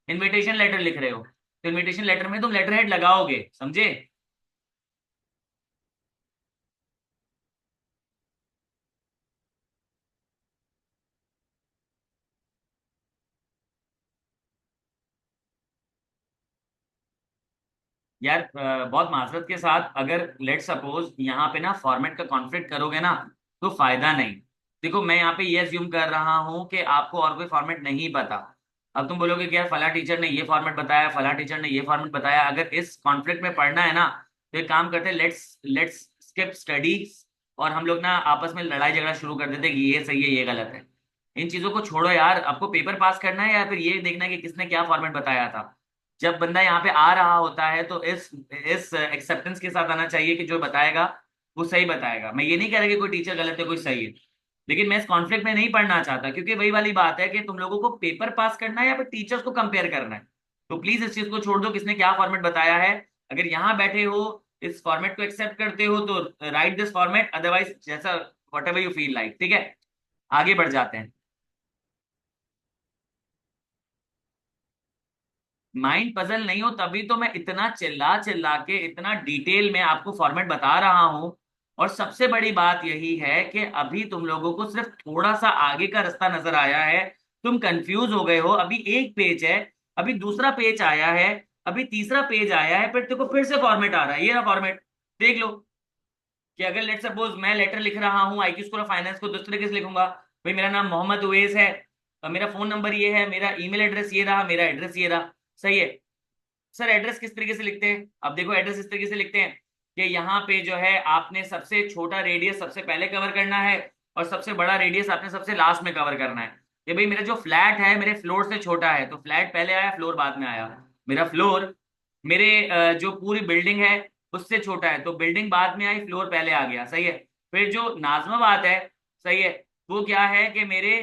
इनविटेशन लेटर लिख रहे हो, तो इनविटेशन लेटर में तुम लेटर हेड लगाओगे, समझे। यार बहुत माजरत के साथ, अगर लेट सपोज यहाँ पे ना फॉर्मेट का कॉन्फ्लिक्ट करोगे ना, तो फायदा नहीं। देखो मैं यहाँ पे ये अज्यूम कर रहा हूँ कि आपको और कोई फॉर्मेट नहीं पता। अब तुम बोलोगे कि यार फला टीचर ने ये फॉर्मेट बताया, फला टीचर ने ये फॉर्मेट बताया। अगर इस कॉन्फ्लिक्ट में पढ़ना है ना, तो एक काम करते हैं, लेट्स लेट्स स्किप स्टडीज, और हम लोग ना आपस में लड़ाई झगड़ा शुरू कर देते कि ये सही है ये गलत है। इन चीजों को छोड़ो यार, आपको पेपर पास करना है या फिर ये देखना है कि किसने क्या फॉर्मेट बताया था। जब बंदा यहाँ पे आ रहा होता है तो इस एक्सेप्टेंस के साथ आना चाहिए कि जो बताएगा वो सही बताएगा। मैं ये नहीं कह रहा कि कोई टीचर गलत है कोई सही है, लेकिन मैं इस कॉन्फ्लिक्ट में नहीं पढ़ना चाहता, क्योंकि वही वाली बात है कि तुम लोगों को पेपर पास करना है या फिर टीचर्स को कंपेयर करना है। तो प्लीज इस चीज को छोड़ दो, किसने क्या फॉर्मेट बताया है। अगर यहाँ बैठे हो, इस फॉर्मेट को एक्सेप्ट करते हो तो राइट दिस फॉर्मेट, अदरवाइज जैसा what ever you feel like. ठीक है, आगे बढ़ जाते हैं। माइंड पजल नहीं हो तभी तो मैं इतना चिल्ला चिल्ला के इतना डिटेल में आपको फॉर्मेट बता रहा हूं। और सबसे बड़ी बात यही है कि अभी तुम लोगों को सिर्फ थोड़ा सा आगे का रास्ता नजर आया है। तुम कंफ्यूज हो गए हो। अभी एक पेज है, अभी दूसरा पेज आया है, अभी तीसरा पेज आया है, फिर देखो फिर से फॉर्मेट आ रहा है। ये रहा फॉर्मेट, देख लो। कि अगर लेट सपोज मैं लेटर लिख रहा हूँ IQ स्कूल ऑफ फाइनेंस को, दूसरे तरीके से लिखूंगा, भाई मेरा नाम मोहम्मद उवैस है, और मेरा फोन नंबर ये है, मेरा ईमेल एड्रेस ये रहा, मेरा एड्रेस ये रहा। सही है। सर एड्रेस किस तरीके से लिखते हैं, अब देखो एड्रेस इस तरीके से लिखते हैं कि यहाँ पे जो है आपने सबसे छोटा रेडियस सबसे पहले कवर करना है, और सबसे बड़ा रेडियस आपने सबसे लास्ट में कवर करना है। कि भाई मेरा जो फ्लैट है मेरे फ्लोर से छोटा है, तो फ्लैट पहले आया, फ्लोर बाद में आया। मेरा फ्लोर मेरे जो पूरी बिल्डिंग है उससे छोटा है, तो बिल्डिंग बाद में आई, फ्लोर पहले आ गया। सही है। फिर जो नाजमाबाद है, सही है, वो क्या है कि मेरे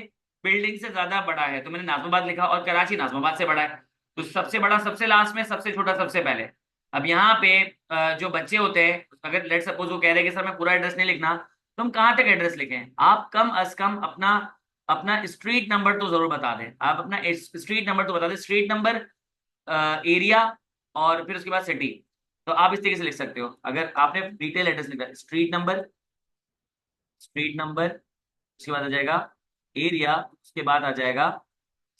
बिल्डिंग से ज्यादा बड़ा है, तो मैंने नाजमाबाद लिखा, और कराची नाजमाबाद से बड़ा है, तो सबसे बड़ा सबसे लास्ट में, सबसे छोटा सबसे पहले। अब यहाँ पे जो बच्चे होते हैं, अगर लेट सपोज वो कह रहे हैं कि सर मैं पूरा एड्रेस नहीं लिखना, तो हम कहाँ तक एड्रेस लिखें। आप कम अज कम अपना अपना स्ट्रीट नंबर तो जरूर बता दें। आप अपना स्ट्रीट नंबर तो बता दें, स्ट्रीट नंबर, एरिया, और फिर उसके बाद सिटी। तो आप इस तरीके से लिख सकते हो। अगर आपने डिटेल एड्रेस लिखा, स्ट्रीट नंबर, स्ट्रीट नंबर, उसके बाद आ जाएगा एरिया, उसके बाद आ जाएगा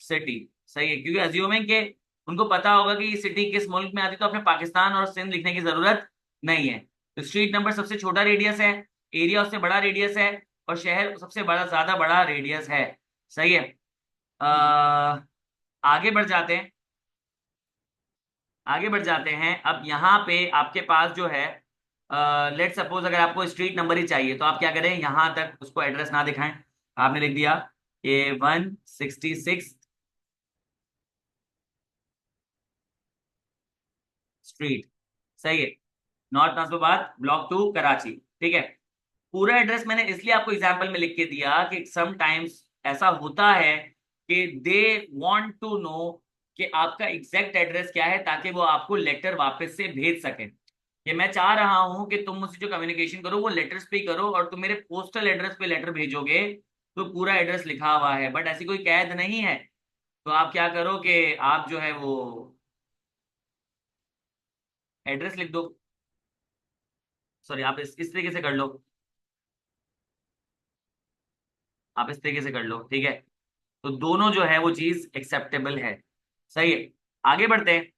सिटी। सही है, क्योंकि अज्यूमिंग के उनको पता होगा कि सिटी किस मुल्क में आती है, तो अपने पाकिस्तान और सिंध लिखने की जरूरत नहीं है। तो स्ट्रीट नंबर सबसे छोटा रेडियस है, एरिया उससे बड़ा रेडियस है, और शहर सबसे बड़ा ज्यादा बड़ा रेडियस है। सही है। आगे बढ़ जाते हैं, आगे बढ़ जाते हैं। अब यहाँ पे आपके पास जो है, लेट सपोज अगर आपको स्ट्रीट नंबर ही चाहिए, तो आप क्या करें, यहाँ तक उसको एड्रेस ना दिखाएं, आपने लिख दिया A166 स्ट्रीट, सही है। नॉर्थ नाजिबाबाद ब्लॉक 2 कराची, ठीक है। पूरा एड्रेस मैंने इसलिए आपको एग्जाम्पल में लिख के दिया कि सम टाइम्स ऐसा होता है कि दे वांट टू नो कि आपका एग्जैक्ट एड्रेस क्या है, ताकि वो आपको लेटर वापस से भेज सके। कि मैं चाह रहा हूं कि तुम मुझसे जो कम्युनिकेशन करो वो लेटर्स पे ही करो, और तुम मेरे पोस्टल एड्रेस पे लेटर भेजोगे तो पूरा एड्रेस लिखा हुआ है, बट ऐसी कोई कैद नहीं है। तो आप क्या करो कि आप जो है वो एड्रेस लिख दो। सॉरी, आप इस तरीके से कर लो, आप इस तरीके से कर लो, ठीक है। तो दोनों जो है वो चीज एक्सेप्टेबल है, सही है। आगे बढ़ते हैं।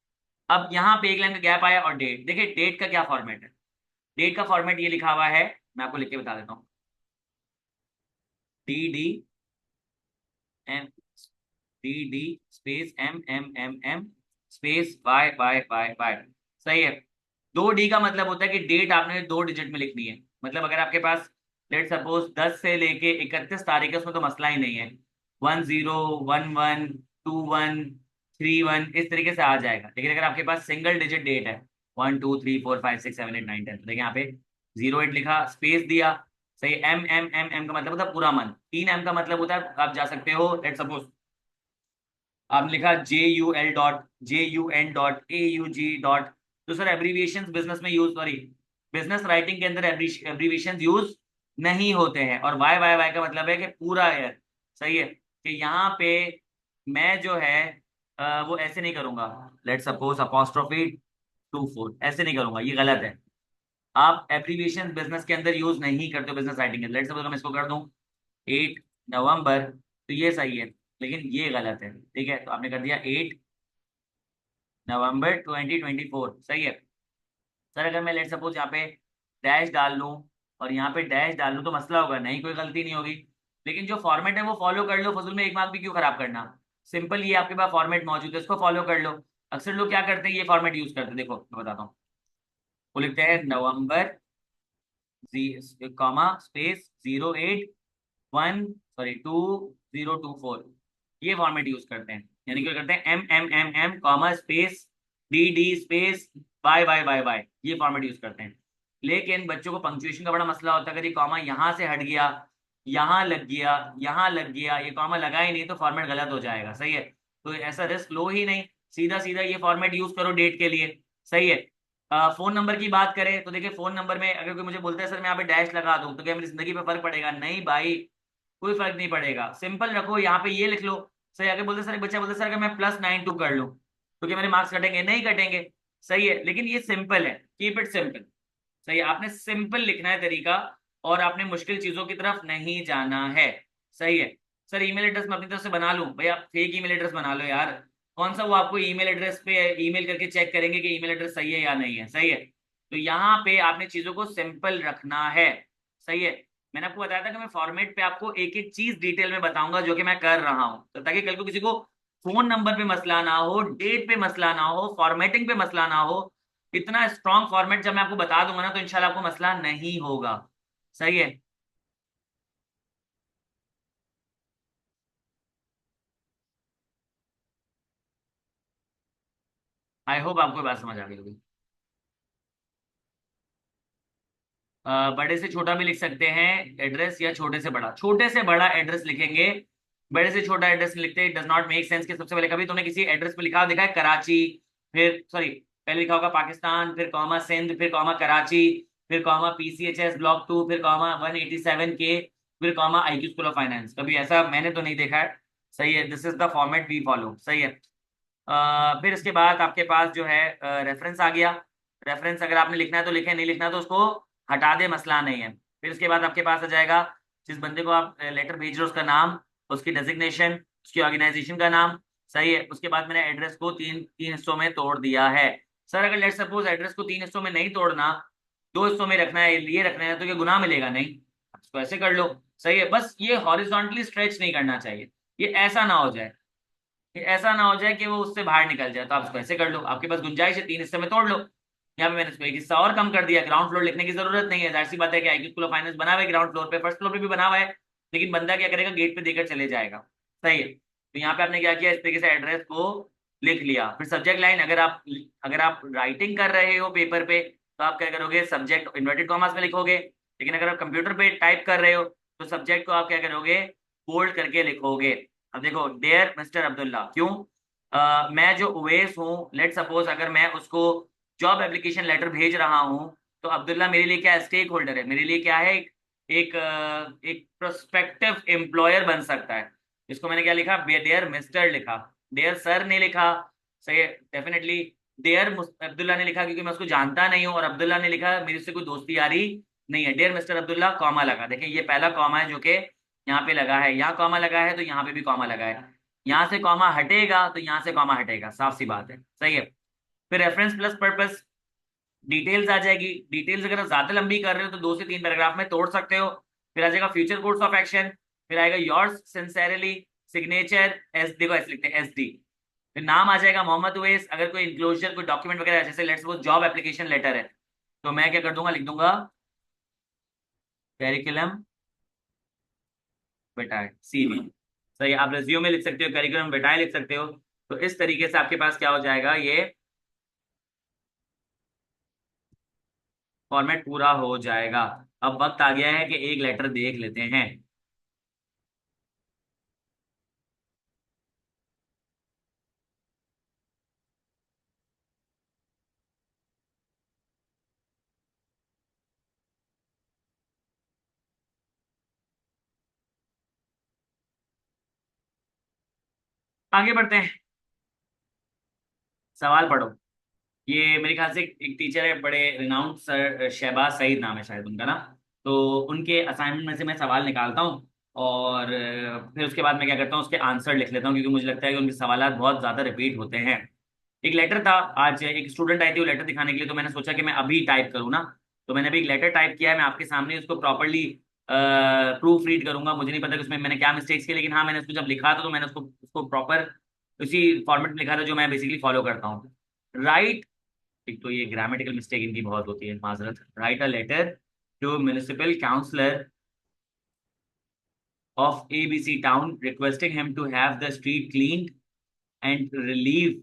अब यहाँ पे एक लाइन का गैप आया, और डेट, देखिए डेट का क्या फॉर्मेट है। डेट का फॉर्मेट ये लिखा हुआ है, मैं आपको लिख के बता देता हूँ। D D space M space Y. सही है। 2 D का मतलब होता है कि डेट आपने 2 डिजिट में लिखनी है। मतलब अगर आपके पास लेट सपोज 10 से लेके 31 तारीख है, उसमें तो मसला ही नहीं है। 10 11 21 31 इस तरीके से आ जाएगा। लेकिन अगर आपके पास सिंगल डिजिट डेट है, 1 2 3 4 5 6 7 8 9 10, तो देखिए यहाँ पे 08 लिखा, स्पेस दिया। सही। एम का मतलब होता है पूरा मंथ। 3M का मतलब होता है, आप जा सकते हो लेट सपोज आपने लिखा JUL.JUN.AUG. तो सर एब्रीविएशन बिजनेस में यूज, सॉरी बिजनेस राइटिंग के अंदर एब्रीविएशन यूज नहीं होते हैं। और वाई वाई वाई का मतलब है कि पूरा ईयर, सही है। कि यहाँ पे मैं जो है वो ऐसे नहीं करूंगा, लेट सपोज अपोस्ट्रोफी 24 ऐसे नहीं करूंगा, ये गलत है। आप एब्रीविएशन बिजनेस के अंदर यूज नहीं करते हो, बिजनेस राइटिंग के अंदर। लेट सपोज मैं इसको कर दूं 8 नवंबर, तो ये सही है, लेकिन ये गलत है, ठीक है। तो आपने कर दिया 8 नवंबर 2024, सही है। सर अगर मैं लेट सपोज यहाँ पे डैश डाल लूँ और यहाँ पे डैश डाल लूँ तो मसला होगा नहीं, कोई गलती नहीं होगी। लेकिन जो फॉर्मेट है वो फॉलो कर लो, फजूल में 1 मार्क भी क्यों खराब करना। सिंपल, ये आपके पास फॉर्मेट मौजूद है, इसको फॉलो कर लो। अक्सर लोग क्या करते हैं, ये फॉर्मेट यूज करते हैं, देखो मैं बताता हूँ। वो लिखते हैं नवंबर कॉमा स्पेस 081 सॉरी 2024, ये फॉर्मेट यूज करते हैं। यानी कि करते हैं M comma space D space Y, ये फॉर्मेट यूज करते हैं। लेकिन बच्चों को पंक्चुएशन का बड़ा मसला होता है, अगर ये कॉमा यहाँ से हट गया, यहाँ लग गया, यहाँ लग गया, ये कॉमा लगा ही नहीं, तो फॉर्मेट गलत हो जाएगा, सही है। तो ऐसा रिस्क लो ही नहीं, सीधा सीधा ये फॉर्मेट यूज करो डेट के लिए, सही है। फोन नंबर की बात करें तो देखिए, फोन नंबर में अगर कोई मुझे बोलता है सर मैं यहाँ पे डैश लगा दूं तो क्या मेरी जिंदगी पे फर्क पड़ेगा, नहीं भाई, कोई फर्क नहीं पड़ेगा। सिंपल रखो, यहाँ पे ये लिख लो। सही। आगे बोलते सर, एक बच्चा बोलते सर अगर मैं +92 कर लूं तो क्या मेरे मार्क्स कटेंगे, नहीं कटेंगे, सही है। लेकिन ये सिंपल है, कीप इट सिंपल, सही है। आपने सिंपल लिखना है तरीका, और आपने मुश्किल चीजों की तरफ नहीं जाना है, सही है। सर ईमेल एड्रेस मैं अपनी तरफ से बना लूं, भाई आप फेक ईमेल एड्रेस बना लो यार। कौन सा वो आपको ईमेल एड्रेस पे ईमेल करके चेक करेंगे कि ईमेल एड्रेस सही है या नहीं है, सही है। तो यहाँ पे आपने चीजों को सिंपल रखना है, सही है। मैंने आपको बताया था कि मैं फॉर्मेट पे आपको एक एक चीज डिटेल में बताऊंगा, जो कि मैं कर रहा हूँ, तो ताकि कल को किसी को फोन नंबर पे मसला ना हो, डेट पे मसला ना हो, फॉर्मेटिंग पे मसला ना हो। इतना स्ट्रॉन्ग फॉर्मेट जब मैं आपको बता दूंगा ना, तो इंशाल्लाह आपको मसला नहीं होगा, सही है। आई होप आपको बात समझ आ गई होगी। बड़े से छोटा भी लिख सकते हैं एड्रेस, या छोटे से बड़ा, छोटे से बड़ा एड्रेस लिखेंगे। बड़े से छोटा एड्रेस लिखते डज नॉट मेक सेंस कि सबसे पहले कभी तुमने किसी एड्रेस पे लिखा देखा है कराची, फिर सॉरी पहले लिखा होगा पाकिस्तान, फिर कॉमा सिंध, फिर कॉमा कराची, फिर कॉमा PCHS ब्लॉक 2, फिर कॉमा 187 के, फिर comma IQ school of finance. कभी ऐसा मैंने तो नहीं देखा है, सही है। This is the format we follow, सही है। फिर इसके बाद आपके पास जो है रेफरेंस आ गया। रेफरेंस अगर आपने लिखना है तो लिखे, नहीं लिखना है तो उसको हटा दे, मसला नहीं है। फिर इसके बाद आपके पास आ जाएगा जिस बंदे को आप लेटर भेज रहे हो उसका नाम, उसकी डेजिग्नेशन, उसकी ऑर्गेनाइजेशन का नाम, सही है। उसके बाद मैंने एड्रेस को तीन तीन हिस्सों में तोड़ दिया है। सर अगर लेट सपोज एड्रेस को 3 हिस्सों में नहीं तोड़ना, 2 हिस्सों में रखना है, ये रखना है, तो ये गुनाह मिलेगा नहीं, इसको ऐसे कर लो, सही है। बस ये हॉरिजॉन्टली स्ट्रेच नहीं करना चाहिए, ये ऐसा ना हो जाए, कि ऐसा ना हो जाए कि वो उससे बाहर निकल जाए। तो आप इसको ऐसे कर लो, आपके पास गुंजाइश है, 3 हिस्से में तोड़ लो। यहाँ पे मैंने इसको एक हिस्सा और कम कर दिया, ग्राउंड फ्लोर लिखने की जरूरत नहीं है। जाहिर सी बात है कि IQ स्कूल ऑफ फाइनेंस बना हुआ है ग्राउंड फ्लोर पे, फर्स्ट फ्लोर पे भी बना हुआ है, लेकिन बंदा क्या करेगा, गेट पे देकर चले जाएगा, सही है। तो यहाँ पे आपने क्या किया, इस तरीके से एड्रेस को लिख लिया। फिर सब्जेक्ट लाइन, अगर आप राइटिंग कर रहे हो पेपर पे तो आप क्या करोगे, सब्जेक्ट इन्वर्टेड कॉमास में लिखोगे। लेकिन अगर आप कंप्यूटर पे टाइप कर रहे हो तो सब्जेक्ट को आप क्या करोगे, बोल्ड करके लिखोगे। अब देखो, डियर मिस्टर अब्दुल्ला, क्यों? मैं जो उवैस हूँ, लेट सपोज अगर मैं उसको जॉब एप्लीकेशन लेटर भेज रहा हूँ, तो अब्दुल्ला मेरे लिए क्या स्टेक होल्डर है, मेरे लिए क्या है, एक प्रोस्पेक्टिव एम्प्लॉयर बन सकता है। इसको मैंने क्या लिखा, डियर मिस्टर लिखा, डियर सर ने लिखा। सही है, डेफिनेटली डियर अब्दुल्ला ने लिखा क्योंकि मैं उसको जानता नहीं हूँ, और अब्दुल्ला ने लिखा मेरे से कोई दोस्ती यारी नहीं है। डियर मिस्टर अब्दुल्ला, कॉमा लगा। देखिए ये पहला कॉमा है जो कि यहाँ पे लगा है, यहाँ कॉमा लगा है तो यहाँ पे भी कॉमा लगा है। यहाँ से कॉमा हटेगा तो यहाँ से कॉमा हटेगा, साफ सी बात है। सही है। फिर रेफरेंस प्लस पर्पस, डिटेल्स आ जाएगी। डिटेल्स अगर आप ज्यादा लंबी कर रहे हो तो 2 से 3 पैराग्राफ में तोड़ सकते हो। फिर आ जाएगा फ्यूचर कोर्स ऑफ एक्शन। फिर आएगा योर्स सिंसेरली, सिग्नेचर एस, देखो ऐसे लिखते हैं, SD। फिर नाम आ जाएगा मोहम्मद उवैस। अगर कोई इंक्लोजर, कोई डॉक्यूमेंट वगैरह है, जैसे let's suppose job application letter है, तो मैं क्या कर दूंगा, लिख दूंगा करिकुलम विटाए, CV। सही, आप रेज्यूमे लिख सकते हो, करिकुलम विटाए लिख सकते हो। तो इस तरीके से आपके पास क्या हो जाएगा, ये फॉर्मेट पूरा हो जाएगा। अब वक्त आ गया है कि एक लेटर देख लेते हैं। आगे बढ़ते हैं, सवाल पढ़ो। ये मेरे ख्याल से एक टीचर है, बड़े रिनाउंड सर, शहबाज सईद नाम है शायद उनका ना। तो उनके असाइनमेंट में से मैं सवाल निकालता हूँ, और फिर उसके बाद मैं क्या करता हूँ, उसके आंसर लिख लेता हूँ, क्योंकि मुझे लगता है कि उनके सवाल बहुत ज्यादा रिपीट होते हैं। एक लेटर था, आज एक स्टूडेंट आई थी वो लेटर दिखाने के लिए, तो मैंने सोचा कि मैं अभी टाइप करूँ ना। तो मैंने अभी एक लेटर टाइप किया है, मैं आपके सामने उसको प्रॉपरली प्रूफ रीड करूंगा। मुझे नहीं पता कि उसमें मैंने क्या मिस्टेक्स किए, लेकिन हाँ, मैंने उसको जब लिखा था तो मैंने उसको प्रॉपर उसी फॉर्मेट में लिखा था जो मैं बेसिकली फॉलो करता हूँ। राइट, एक तो ये ग्रामेटिकल मिस्टेक इनकी बहुत होती है, माजरत। Write a letter to municipal councillor of ABC town requesting him to have the street clean and relieve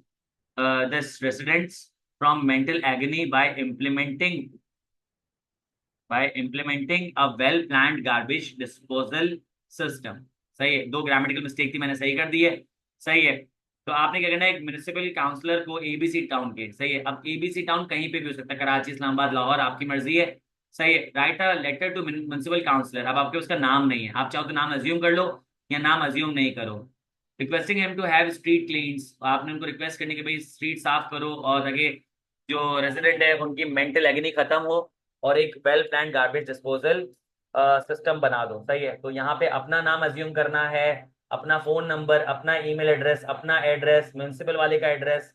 the residents from mental agony by implementing a well planned garbage disposal system। सही है, 2 grammatical mistake थी, मैंने सही कर दी है। सही है। तो आपने क्या करना है, एक म्यूनिसिपल काउंसलर को ABC टाउन के, सही है, अब ABC टाउन कहीं पे भी हो सकता है, कराची, इस्लामाबाद, लाहौर, आपकी मर्जी है। सही है। Write a letter to municipal councillor, अब आपके उसका नाम नहीं है, आप चाहो तो नाम अज्यूम कर लो या नाम अज्यूम नहीं करो। Requesting him to have street cleans, आपने उनको रिक्वेस्ट करनी कि भाई स्ट्रीट साफ करो, और आगे जो रेजिडेंट है उनकी मेंटल एगनी खत्म हो, और एक well plan garbage disposal system बना दो। सही है। तो यहाँ पे अपना नाम अज्यूम करना है, अपना फोन नंबर, अपना ईमेल एड्रेस, अपना एड्रेस, म्यूनसिपल वाले का एड्रेस,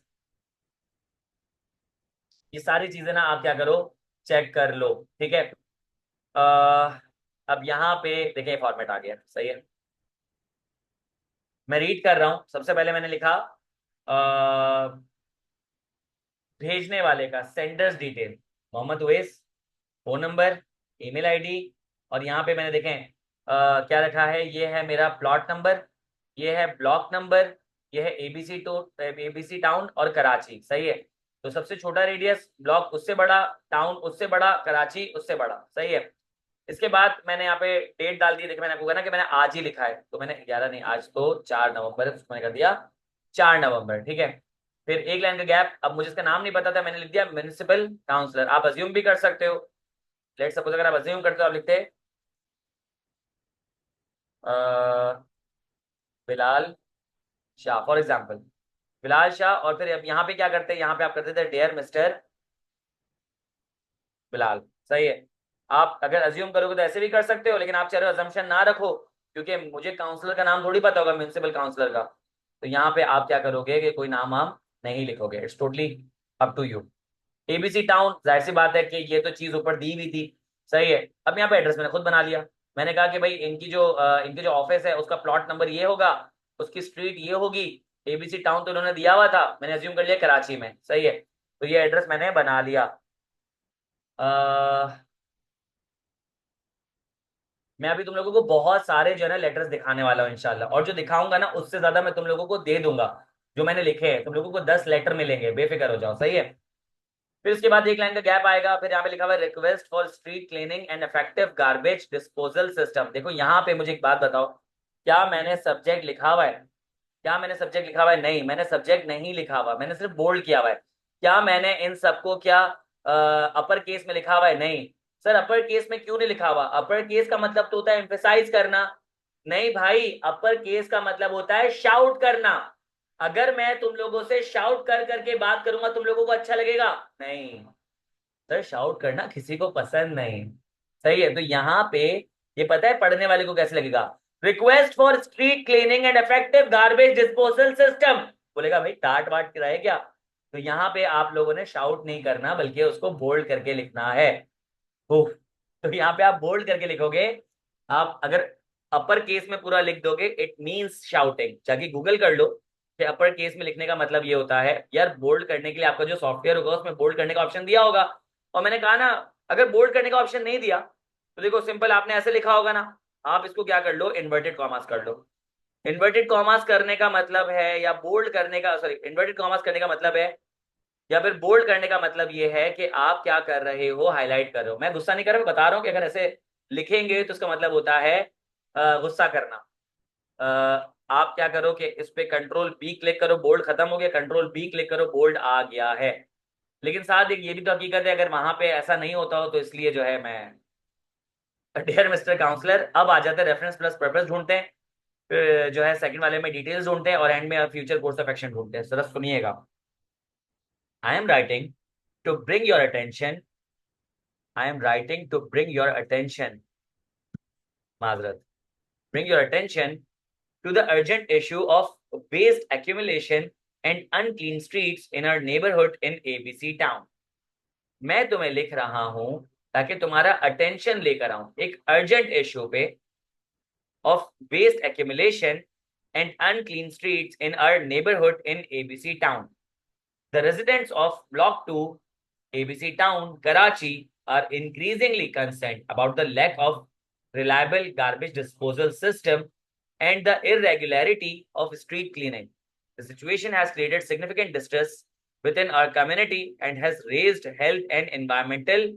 ये सारी चीजें ना आप क्या करो, चेक कर लो। ठीक है। अब यहाँ पे देखिए फॉर्मेट आ गया। सही है, मैं रीड कर रहा हूँ। सबसे पहले मैंने लिखा भेजने वाले का sender's detail, Mohammad Uwais, phone number, email ID, और यहाँ पे मैंने देखें क्या रखा है, ये है मेरा प्लॉट नंबर, ये है ब्लॉक नंबर, ये है ABC टाउन और कराची। सही है। तो सबसे छोटा रेडियस ब्लॉक उससे बड़ा, टाउन उससे बड़ा, कराची उससे बड़ा। सही है। इसके बाद मैंने यहाँ पे डेट डाल दी। देखिए मैंने आपको कहा ना कि मैंने आज ही लिखा है, तो मैंने 11 नहीं, आज तो 4 नवंबर है, तो उसको मैंने कर दिया 4 नवंबर। ठीक है। फिर एक लाइन का गैप, अब मुझे इसका नाम नहीं पता था, मैंने लिख दिया म्यूनिसिपल काउंसलर। आप अज्यूम भी कर सकते हो, लेट सपोज अगर आप अज्यूम करते हो, आप लिखते बिलाल शाह फॉर एग्जाम्पल, बिलाल शाह। और फिर अब यहाँ पे क्या करते हैं, यहाँ पे आप करते थे डियर मिस्टर बिलाल। सही है। आप अगर अज्यूम करोगे तो ऐसे भी कर सकते हो, लेकिन आप चाहे अजम्पशन ना रखो, क्योंकि मुझे काउंसलर का नाम थोड़ी पता होगा, म्यूनसिपल काउंसलर का। तो यहाँ पे आप क्या करोगे कि कोई नाम आप नहीं लिखोगे, it's totally up to you. ABC town, जाहिर सी बात है कि ये तो चीज ऊपर दी हुई थी। सही है। अब यहाँ पे एड्रेस मैंने खुद बना लिया। मैंने कहा कि भाई इनकी जो ऑफिस है उसका प्लॉट नंबर ये होगा, उसकी स्ट्रीट ये होगी। ABC टाउन तो उन्होंने दिया हुआ था, मैंने अज्यूम कर लिया कराची में। सही है। तो ये एड्रेस मैंने बना लिया। अह, मैं अभी तुम लोगों को बहुत सारे जो है ना लेटर्स दिखाने वाला हूँ इंशाल्लाह, और जो दिखाऊंगा ना उससे ज्यादा मैं तुम लोगों को दे दूंगा। जो मैंने लिखे हैं, तुम लोगों को 10 लेटर मिलेंगे, बेफिक्र हो जाओ, सही है। फिर उसके बाद एक लाइन का गैप आएगा, फिर यहाँ पे लिखा हुआ है request for street cleaning and effective garbage disposal system. देखो यहाँ पे मुझे एक बात बताओ, क्या मैंने सब्जेक्ट लिखा हुआ है? क्या मैंने सब्जेक्ट लिखा हुआ है? नहीं, मैंने सब्जेक्ट नहीं लिखा हुआ, मैंने सिर्फ बोल्ड किया हुआ है। क्या मैंने इन सबको क्या अपर केस में लिखा हुआ है? नहीं। सर अपर केस में क्यों नहीं लिखा हुआ? अपर केस का मतलब तो होता है एम्फेसाइज करना। नहीं भाई, अपर केस का मतलब होता है शाउट करना। अगर मैं तुम लोगों से शाउट कर करके बात करूंगा, तुम लोगों को अच्छा लगेगा? नहीं सर, शाउट करना किसी को पसंद नहीं। सही है, तो यहाँ पे ये पता है पढ़ने वाले को कैसे लगेगा? Request for street cleaning and effective garbage disposal system. बोलेगा भाई टाट वाट कराए क्या? तो यहाँ पे आप लोगों ने शाउट नहीं करना, बल्कि उसको बोल्ड करके लिखना है। उफ, तो यहाँ पे आप बोल्ड करके लिखोगे। आप अगर अपर केस में पूरा लिख दोगे, इट मींस शाउटिंग। जाके गूगल कर लो कि अपर केस में लिखने का मतलब ये होता है। यार बोल्ड करने के लिए आपका जो सॉफ्टवेयर होगा उसमें बोल्ड करने का ऑप्शन दिया होगा। और मैंने कहा ना, अगर बोल्ड करने का ऑप्शन नहीं दिया तो देखो सिंपल आपने ऐसे लिखा होगा ना, आप इसको क्या कर लो, इन्वर्टेड कॉमास कर लो। इन्वर्टेड कॉमास करने का मतलब है, या बोल्ड करने का, सॉरी, इन्वर्टेड कॉमास करने का मतलब है या फिर बोल्ड करने का मतलब ये है कि आप क्या कर रहे हो, हाईलाइट कर रहे हो। मैं गुस्सा नहीं कर रहा, मैं बता रहा हूँ कि अगर ऐसे लिखेंगे तो उसका मतलब होता है गुस्सा करना। आप क्या करो कि इस पे कंट्रोल बी क्लिक करो, बोल्ड खत्म हो गया, कंट्रोल बी क्लिक करो, बोल्ड आ गया है। लेकिन साथ एक ये भी तो हकीकत है, अगर वहां पे ऐसा नहीं होता हो तो इसलिए जो है मैं डियर मिस्टर काउंसलर, अब आ जाते हैं रेफरेंस प्लस पर्पस ढूंढते हैं, फिर जो है सेकंड वाले में डिटेल्स ढूंढते हैं, और एंड में फ्यूचर कोर्स ऑफ एक्शन ढूंढते हैं। जरा सुनिएगा। I am writing to bring your attention, I am writing to bring your attention, माजरत, bring your attention to the urgent issue of waste accumulation and unclean streets in our neighborhood in ABC town। मैं तुम्हें लिख रहा हूं ताकि तुम्हारा attention लेकर आऊं एक अर्जेंट इश्यू पे of waste accumulation and unclean streets in our neighborhood in ABC town। The residents of Block 2, ABC Town, Karachi, are increasingly concerned about the lack of reliable garbage disposal system and the irregularity of street cleaning. The situation has created significant distress within our community and has raised health and environmental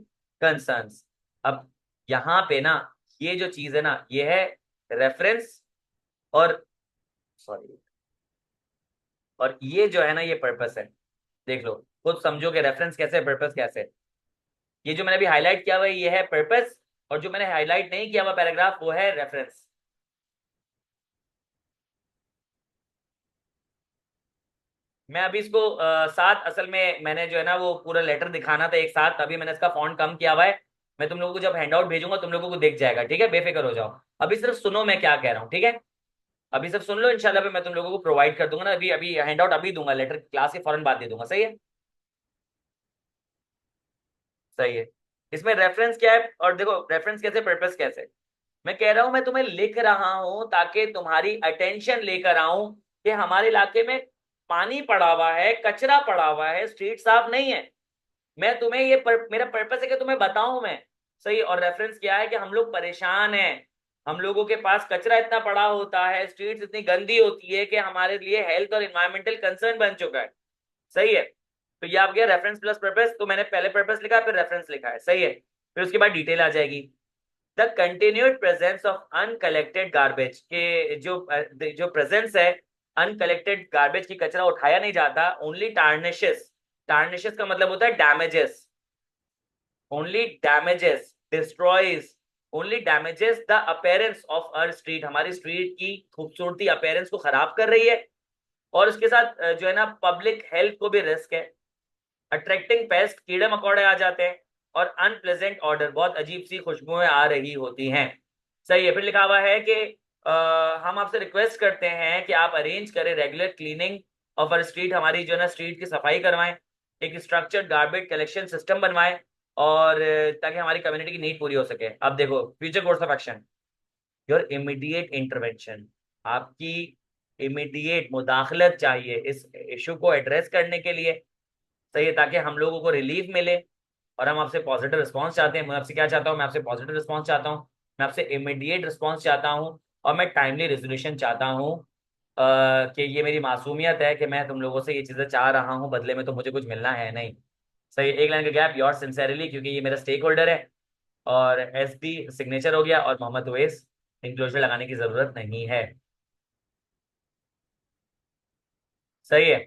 concerns। अब यहाँ पे ना, ये जो चीज है ना, ये है रेफरेंस, और सॉरी, और ये जो है ना, ये पर्पस है। देख लो, खुद समझो कि रेफरेंस कैसे है, पर्पस कैसे है। ये जो मैंने अभी हाईलाइट किया हुआ है ये है पर्पस, और जो मैंने हाईलाइट नहीं किया हुआ पैराग्राफ वो है रेफरेंस। मैं अभी इसको साथ, असल में मैंने जो है ना वो पूरा लेटर दिखाना था एक साथ, अभी मैंने इसका फॉन्ट कम किया हुआ है। मैं तुम लोगों को जब हैंडआउट भेजूंगा तुम लोगों को दिख जाएगा, ठीक है, बेफिक्र हो जाओ। अभी सिर्फ सुनो मैं क्या कह रहा हूँ, ठीक है। अभी सिर्फ सुन लो, इंशाल्लाह फिर मैं तुम लोगों को प्रोवाइड कर दूंगा ना, अभी अभी हैंडआउट अभी दूंगा, लेटर क्लास के फौरन बाद दे दूंगा, सही है। सही है। इसमें रेफरेंस क्या है, और देखो रेफरेंस कैसे, पर्पस कैसे। मैं कह रहा हूं मैं तुम्हें लिख रहा हूं ताकि तुम्हारी अटेंशन लेकर आऊं कि हमारे इलाके में पानी पड़ा हुआ है, कचरा पड़ा हुआ है, स्ट्रीट साफ नहीं है। मैं तुम्हें मेरा पर्पस है कि तुम्हें बताऊं मैं। सही। और रेफरेंस क्या है कि हम लोग परेशान हैं, हम लोगों के पास कचरा इतना पड़ा होता है, स्ट्रीट्स इतनी गंदी होती है कि हमारे लिए हेल्थ और इन्वायरमेंटल कंसर्न बन चुका है। सही है। तो ये आप गया रेफरेंस प्लस पर्पस, तो मैंने पहले पर्पस लिखा फिर रेफरेंस लिखा है, सही है। फिर उसके बाद डिटेल आ जाएगी। The continued presence of uncollected garbage, के जो प्रेजेंस है अनकलेक्टेड गार्बेज की, कचरा उठाया नहीं जाता, ओनली टार्निशेस। टार्निशेस का मतलब होता है damages, only damages, destroys, only damages the appearance of our street, हमारी स्ट्रीट की खूबसूरती, अपीयरेंस को खराब कर रही है। और उसके साथ जो है ना पब्लिक हेल्थ को भी रिस्क है। अट्रैक्टिंग पेस्ट, कीड़े मकोड़े आ जाते हैं। और अनप्लेजेंट ऑर्डर, बहुत अजीब सी खुशबुएं आ रही होती हैं। सही है। फिर लिखा हुआ है कि हम आपसे रिक्वेस्ट करते हैं कि आप अरेंज करें regular cleaning of our street, हमारी जो है ना स्ट्रीट की सफाई करवाएं, एक स्ट्रक्चर्ड गार्बेज कलेक्शन सिस्टम बनवाएं, और ताकि हमारी कम्युनिटी की नीड पूरी हो सके। अब देखो future course of action, your immediate intervention, आपकी इमीडिएट मुदाखलत चाहिए इस इशू को एड्रेस करने के लिए। सही है, ताकि हम लोगों को रिलीफ मिले। और हम आपसे पॉजिटिव रिस्पांस चाहते हैं। मैं आपसे क्या चाहता हूँ, मैं आपसे पॉजिटिव रिस्पांस चाहता हूँ, मैं आपसे इमीडिएट रिस्पांस चाहता हूँ, और मैं टाइमली रेजोल्यूशन चाहता हूँ कि ये मेरी मासूमियत है कि मैं तुम लोगों से ये चीजें चाह रहा हूँ, बदले में तो मुझे कुछ मिलना है नहीं। सही, एक लाइन का गैप, योर सिंसेरली, क्योंकि ये मेरा स्टेक होल्डर है। और एस डी सिग्नेचर हो गया, और मोहम्मद उवैस, इंक्लोजर लगाने की जरूरत नहीं है। सही है।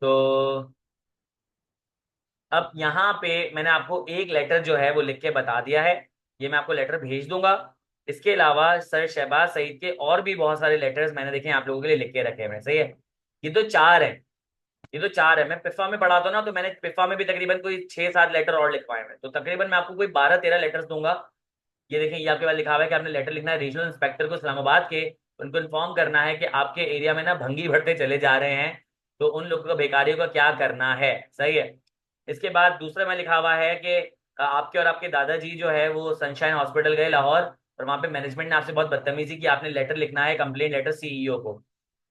तो अब यहाँ पे मैंने आपको एक लेटर जो है वो लिख के बता दिया है, ये मैं आपको लेटर भेज दूंगा। इसके अलावा सर शहबाज सईद के और भी बहुत सारे लेटर्स मैंने देखे हैं आप लोगों के लिए लिख के रखे हुए हैं। सही है। ये तो चार है, ये तो चार है। मैं पिफा में पढ़ाता हूँ ना, तो मैंने पिफा में भी तकरीबन कोई 6-7 लेटर और लिखवाए हैं, तो तकरीबन मैं आपको कोई 12-13 लेटर्स दूंगा। ये देखें, ये आपके पास लिखा हुआ है कि आपने लेटर लिखना है रीजनल इंस्पेक्टर को इस्लामाबाद के। उनको इन्फॉर्म करना है कि आपके एरिया में ना भंगी भरते चले जा रहे हैं, तो उन लोगों को, बेकारियों का क्या करना है। सही है। इसके बाद दूसरा में लिखा हुआ है कि आपके और आपके दादाजी जो है वो सनशाइन हॉस्पिटल गए लाहौर, और वहां पे मैनेजमेंट ने आपसे बहुत बदतमीजी की। आपने लेटर लिखना है, कंप्लेंट लेटर सीईओ को।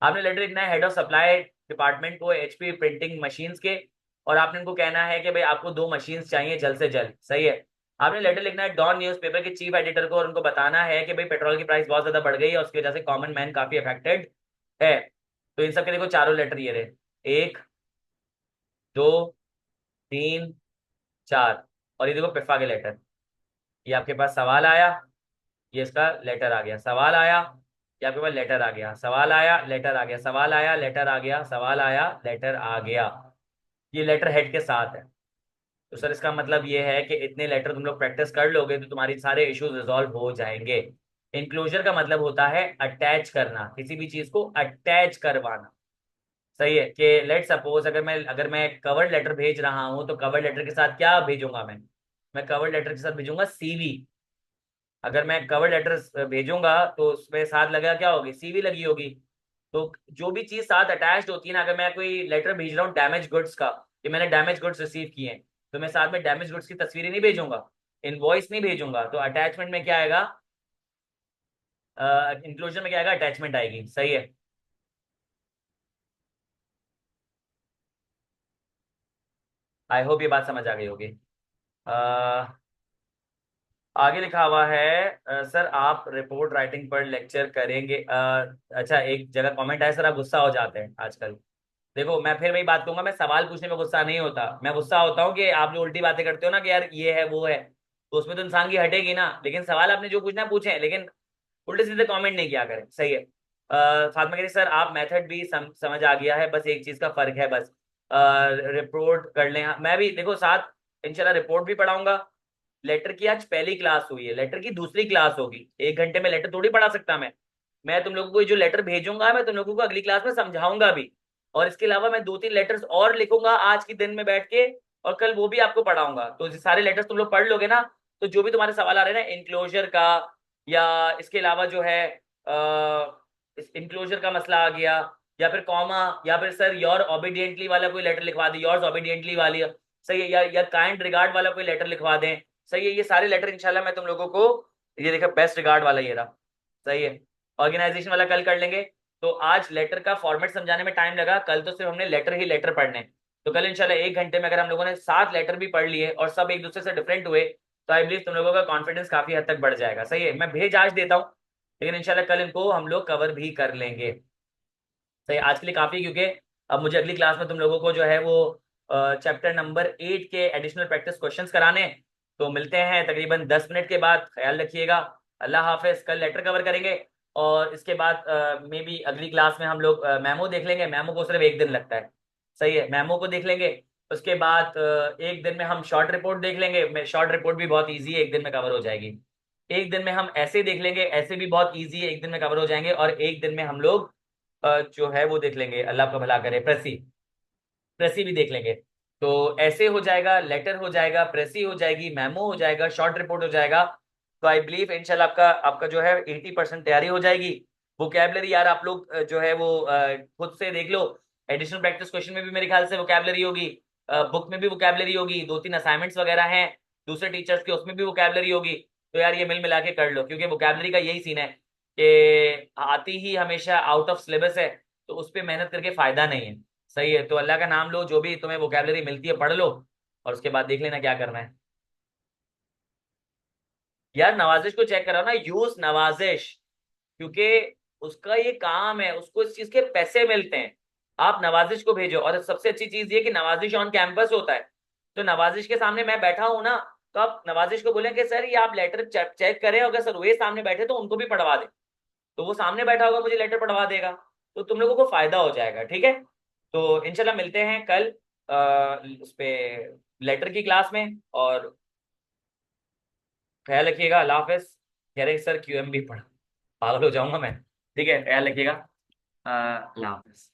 आपने लेटर लिखना है हेड ऑफ सप्लाई डिपार्टमेंट को, एचपी प्रिंटिंग मशीन्स के। और आपने उनको कहना है कि भाई आपको 2 मशीन्स चाहिए जल्द से जल्द। सही है। आपने लेटर लिखना है डॉन न्यूज़पेपर के चीफ एडिटर को, और उनको बताना है कि भाई पेट्रोल की प्राइस बहुत ज्यादा बढ़ गई है, उसकी वजह से कॉमन मैन काफी अफेक्टेड है। तो इन सब के देखो चारों लेटर ये रहे, 1, 2, 3, 4। और ये देखो पिफा के लेटर। ये आपके पास सवाल आया, ये इसका लेटर आ गया, सवाल आया, ये आपके पास लेटर आ गया, सवाल आया, लेटर आ गया, सवाल आया, लेटर आ गया, सवाल आया, लेटर आ गया। ये लेटर हेड के साथ है। तो सर इसका मतलब ये है कि इतने लेटर तुम लोग प्रैक्टिस कर लोगे तो तुम्हारी सारे इश्यूज रिजॉल्व हो जाएंगे। इंक्लोजर का मतलब होता है अटैच करना, किसी भी चीज को अटैच करवाना। सही है। कि लेट सपोज अगर मैं कवर लेटर भेज रहा हूं, तो कवर लेटर के साथ क्या भेजूंगा मैं कवर लेटर के साथ भेजूंगा सीवी। अगर मैं कवर लेटर भेजूंगा तो उसमें साथ लगा क्या होगी, सीवी लगी होगी। तो जो भी चीज साथ अटैच्ड होती है ना, अगर मैं कोई लेटर भेज रहा हूँ डैमेज गुड्स का, कि मैंने डैमेज गुड्स रिसीव किए हैं, तो मैं साथ में डैमेज गुड्स की तस्वीरें नहीं भेजूंगा, इनवॉइस नहीं भेजूंगा। तो अटैचमेंट में क्या आएगा, इंक्लूजन में क्या आएगा, अटैचमेंट आएगी। सही है। आई होप ये बात समझ आ गई होगी। आगे लिखा हुआ है, सर आप रिपोर्ट राइटिंग पर लेक्चर करेंगे। अच्छा, एक जगह कमेंट आया, सर आप गुस्सा हो जाते हैं आजकल। देखो, मैं फिर वही बात कहूंगा, मैं सवाल पूछने में गुस्सा नहीं होता, मैं गुस्सा होता हूँ कि आप जो उल्टी बातें करते हो ना कि यार ये है वो है, तो उसमें तो इंसान की हटेगी ना। लेकिन सवाल आपने जो पूछना है पूछे, लेकिन उल्टे सीधे कमेंट नहीं किया करें। सही है। फातिमा कह रही सर आप मेथड भी समझ आ गया है, बस एक चीज का फर्क है बस। रिपोर्ट कर लें, हाँ, मैं भी देखो साथ इंशाल्लाह रिपोर्ट भी पढ़ाऊंगा। लेटर की आज पहली क्लास हुई है, लेटर की दूसरी क्लास होगी, 1 घंटे में लेटर थोड़ी पढ़ा सकता मैं तुम लोगों को जो लेटर भेजूंगा मैं तुम लोगों को अगली क्लास में समझाऊंगा भी। और इसके अलावा मैं 2-3 लेटर्स और लिखूंगा आज के दिन में बैठ के, और कल वो भी आपको पढ़ाऊंगा। तो ये सारे लेटर्स तुम लोग पढ़ लोगे ना, तो जो भी तुम्हारे सवाल आ रहे हैं ना इनक्लोजर का, या इसके अलावा जो है इस इनक्लोजर का मसला आ गया, या फिर कॉमा, या फिर सर योर ओबीडियंटली वाला कोई लेटर लिखवा दे, योर्स ओबीडियंटली वाली। सही है। या काइंड रिगार्ड वाला कोई लेटर लिखवा दें। सही है। ये सारे लेटर इंशाल्लाह मैं तुम लोगों को, ये देखो बेस्ट रिगार्ड वाला ये रहा। सही है। ऑर्गेनाइजेशन वाला कल कर लेंगे। तो आज लेटर का फॉर्मेट समझाने में टाइम लगा, कल तो सिर्फ हमने लेटर ही लेटर पढ़ने। तो कल इंशाल्लाह 1 घंटे में अगर हम लोगों ने 7 लेटर भी पढ़ लिए और सब एक दूसरे से डिफरेंट हुए, तो आई बिलीव तुम लोगों का कॉन्फिडेंस काफी हद तक बढ़ जाएगा। सही है। मैं भेज आज देता हूँ, लेकिन इंशाल्लाह कल इनको हम लोग कवर भी कर लेंगे। सही, आज के लिए काफी, क्योंकि अब मुझे अगली क्लास में तुम लोगों को जो है वो चैप्टर नंबर 8 के एडिशनल प्रैक्टिस क्वेश्चंस कराने हैं। तो मिलते हैं तकरीबन 10 मिनट के बाद, ख्याल रखिएगा। अल्लाह हाफिज। कल लेटर कवर करेंगे, और इसके बाद मे बी अगली क्लास में हम लोग मेमो देख लेंगे। मेमो को सिर्फ 1 दिन लगता है। सही है। मेमो को देख लेंगे। उसके बाद 1 दिन में हम शॉर्ट रिपोर्ट देख लेंगे। शॉर्ट रिपोर्ट भी बहुत ईजी है, 1 दिन में कवर हो जाएगी। 1 दिन में हम ऐसे देख लेंगे, ऐसे भी बहुत ईजी है, 1 दिन में कवर हो जाएंगे। और 1 दिन में हम लोग जो है वो देख लेंगे, अल्लाह आपका भला करे, प्रेसी, प्रेसी भी देख लेंगे। तो ऐसे हो जाएगा, लेटर हो जाएगा, प्रेसी हो जाएगी, मेमो हो जाएगा, शॉर्ट रिपोर्ट हो जाएगा। तो आई बिलीव इंशाल्लाह आपका आपका जो है 80% तैयारी हो जाएगी। वोकैबलरी यार आप लोग जो है वो खुद से देख लो। एडिशनल प्रैक्टिस क्वेश्चन में भी मेरे ख्याल से वोकैबलरी होगी, बुक में भी वोकैबलरी होगी, 2-3 असाइनमेंट्स वगैरह हैं दूसरे टीचर्स के, उसमें भी वोकैबलरी होगी। तो यार ये मिल मिला के कर लो, क्योंकि वोकैबलरी का यही सीन है कि आती ही हमेशा आउट ऑफ सिलेबस है, तो उस पर मेहनत करके फायदा नहीं है। सही है। तो अल्लाह का नाम लो, जो भी तुम्हें वोकैबलरी मिलती है पढ़ लो, और उसके बाद देख लेना क्या करना है। यार नवाजिश को चेक कराओ ना, यूज नवाजिश, क्योंकि उसका ये काम है, उसको इस चीज के पैसे मिलते हैं। आप नवाजिश को भेजो, और सबसे अच्छी चीज ये कि नवाजिश ऑन कैंपस होता है। तो नवाजिश के सामने मैं बैठा हूं ना, तो आप नवाजिश को बोलें कि सर ये आप लेटर चेक करें, अगर सर वो सामने बैठे तो उनको भी पढ़वा दें। तो वो सामने बैठा होगा, मुझे लेटर पढ़वा देगा। तो तुम लोगों को फायदा हो जाएगा, ठीक है। तो इंशाल्लाह मिलते हैं कल उस पे लेटर की क्लास में। और ख्याल रखिएगा, अल्लाह हाफिज। कह रहे सर क्यूएम भी पढ़ा, पागल हो जाऊंगा मैं। ठीक है, ख्याल रखिएगा। अल्लाह हाफिज।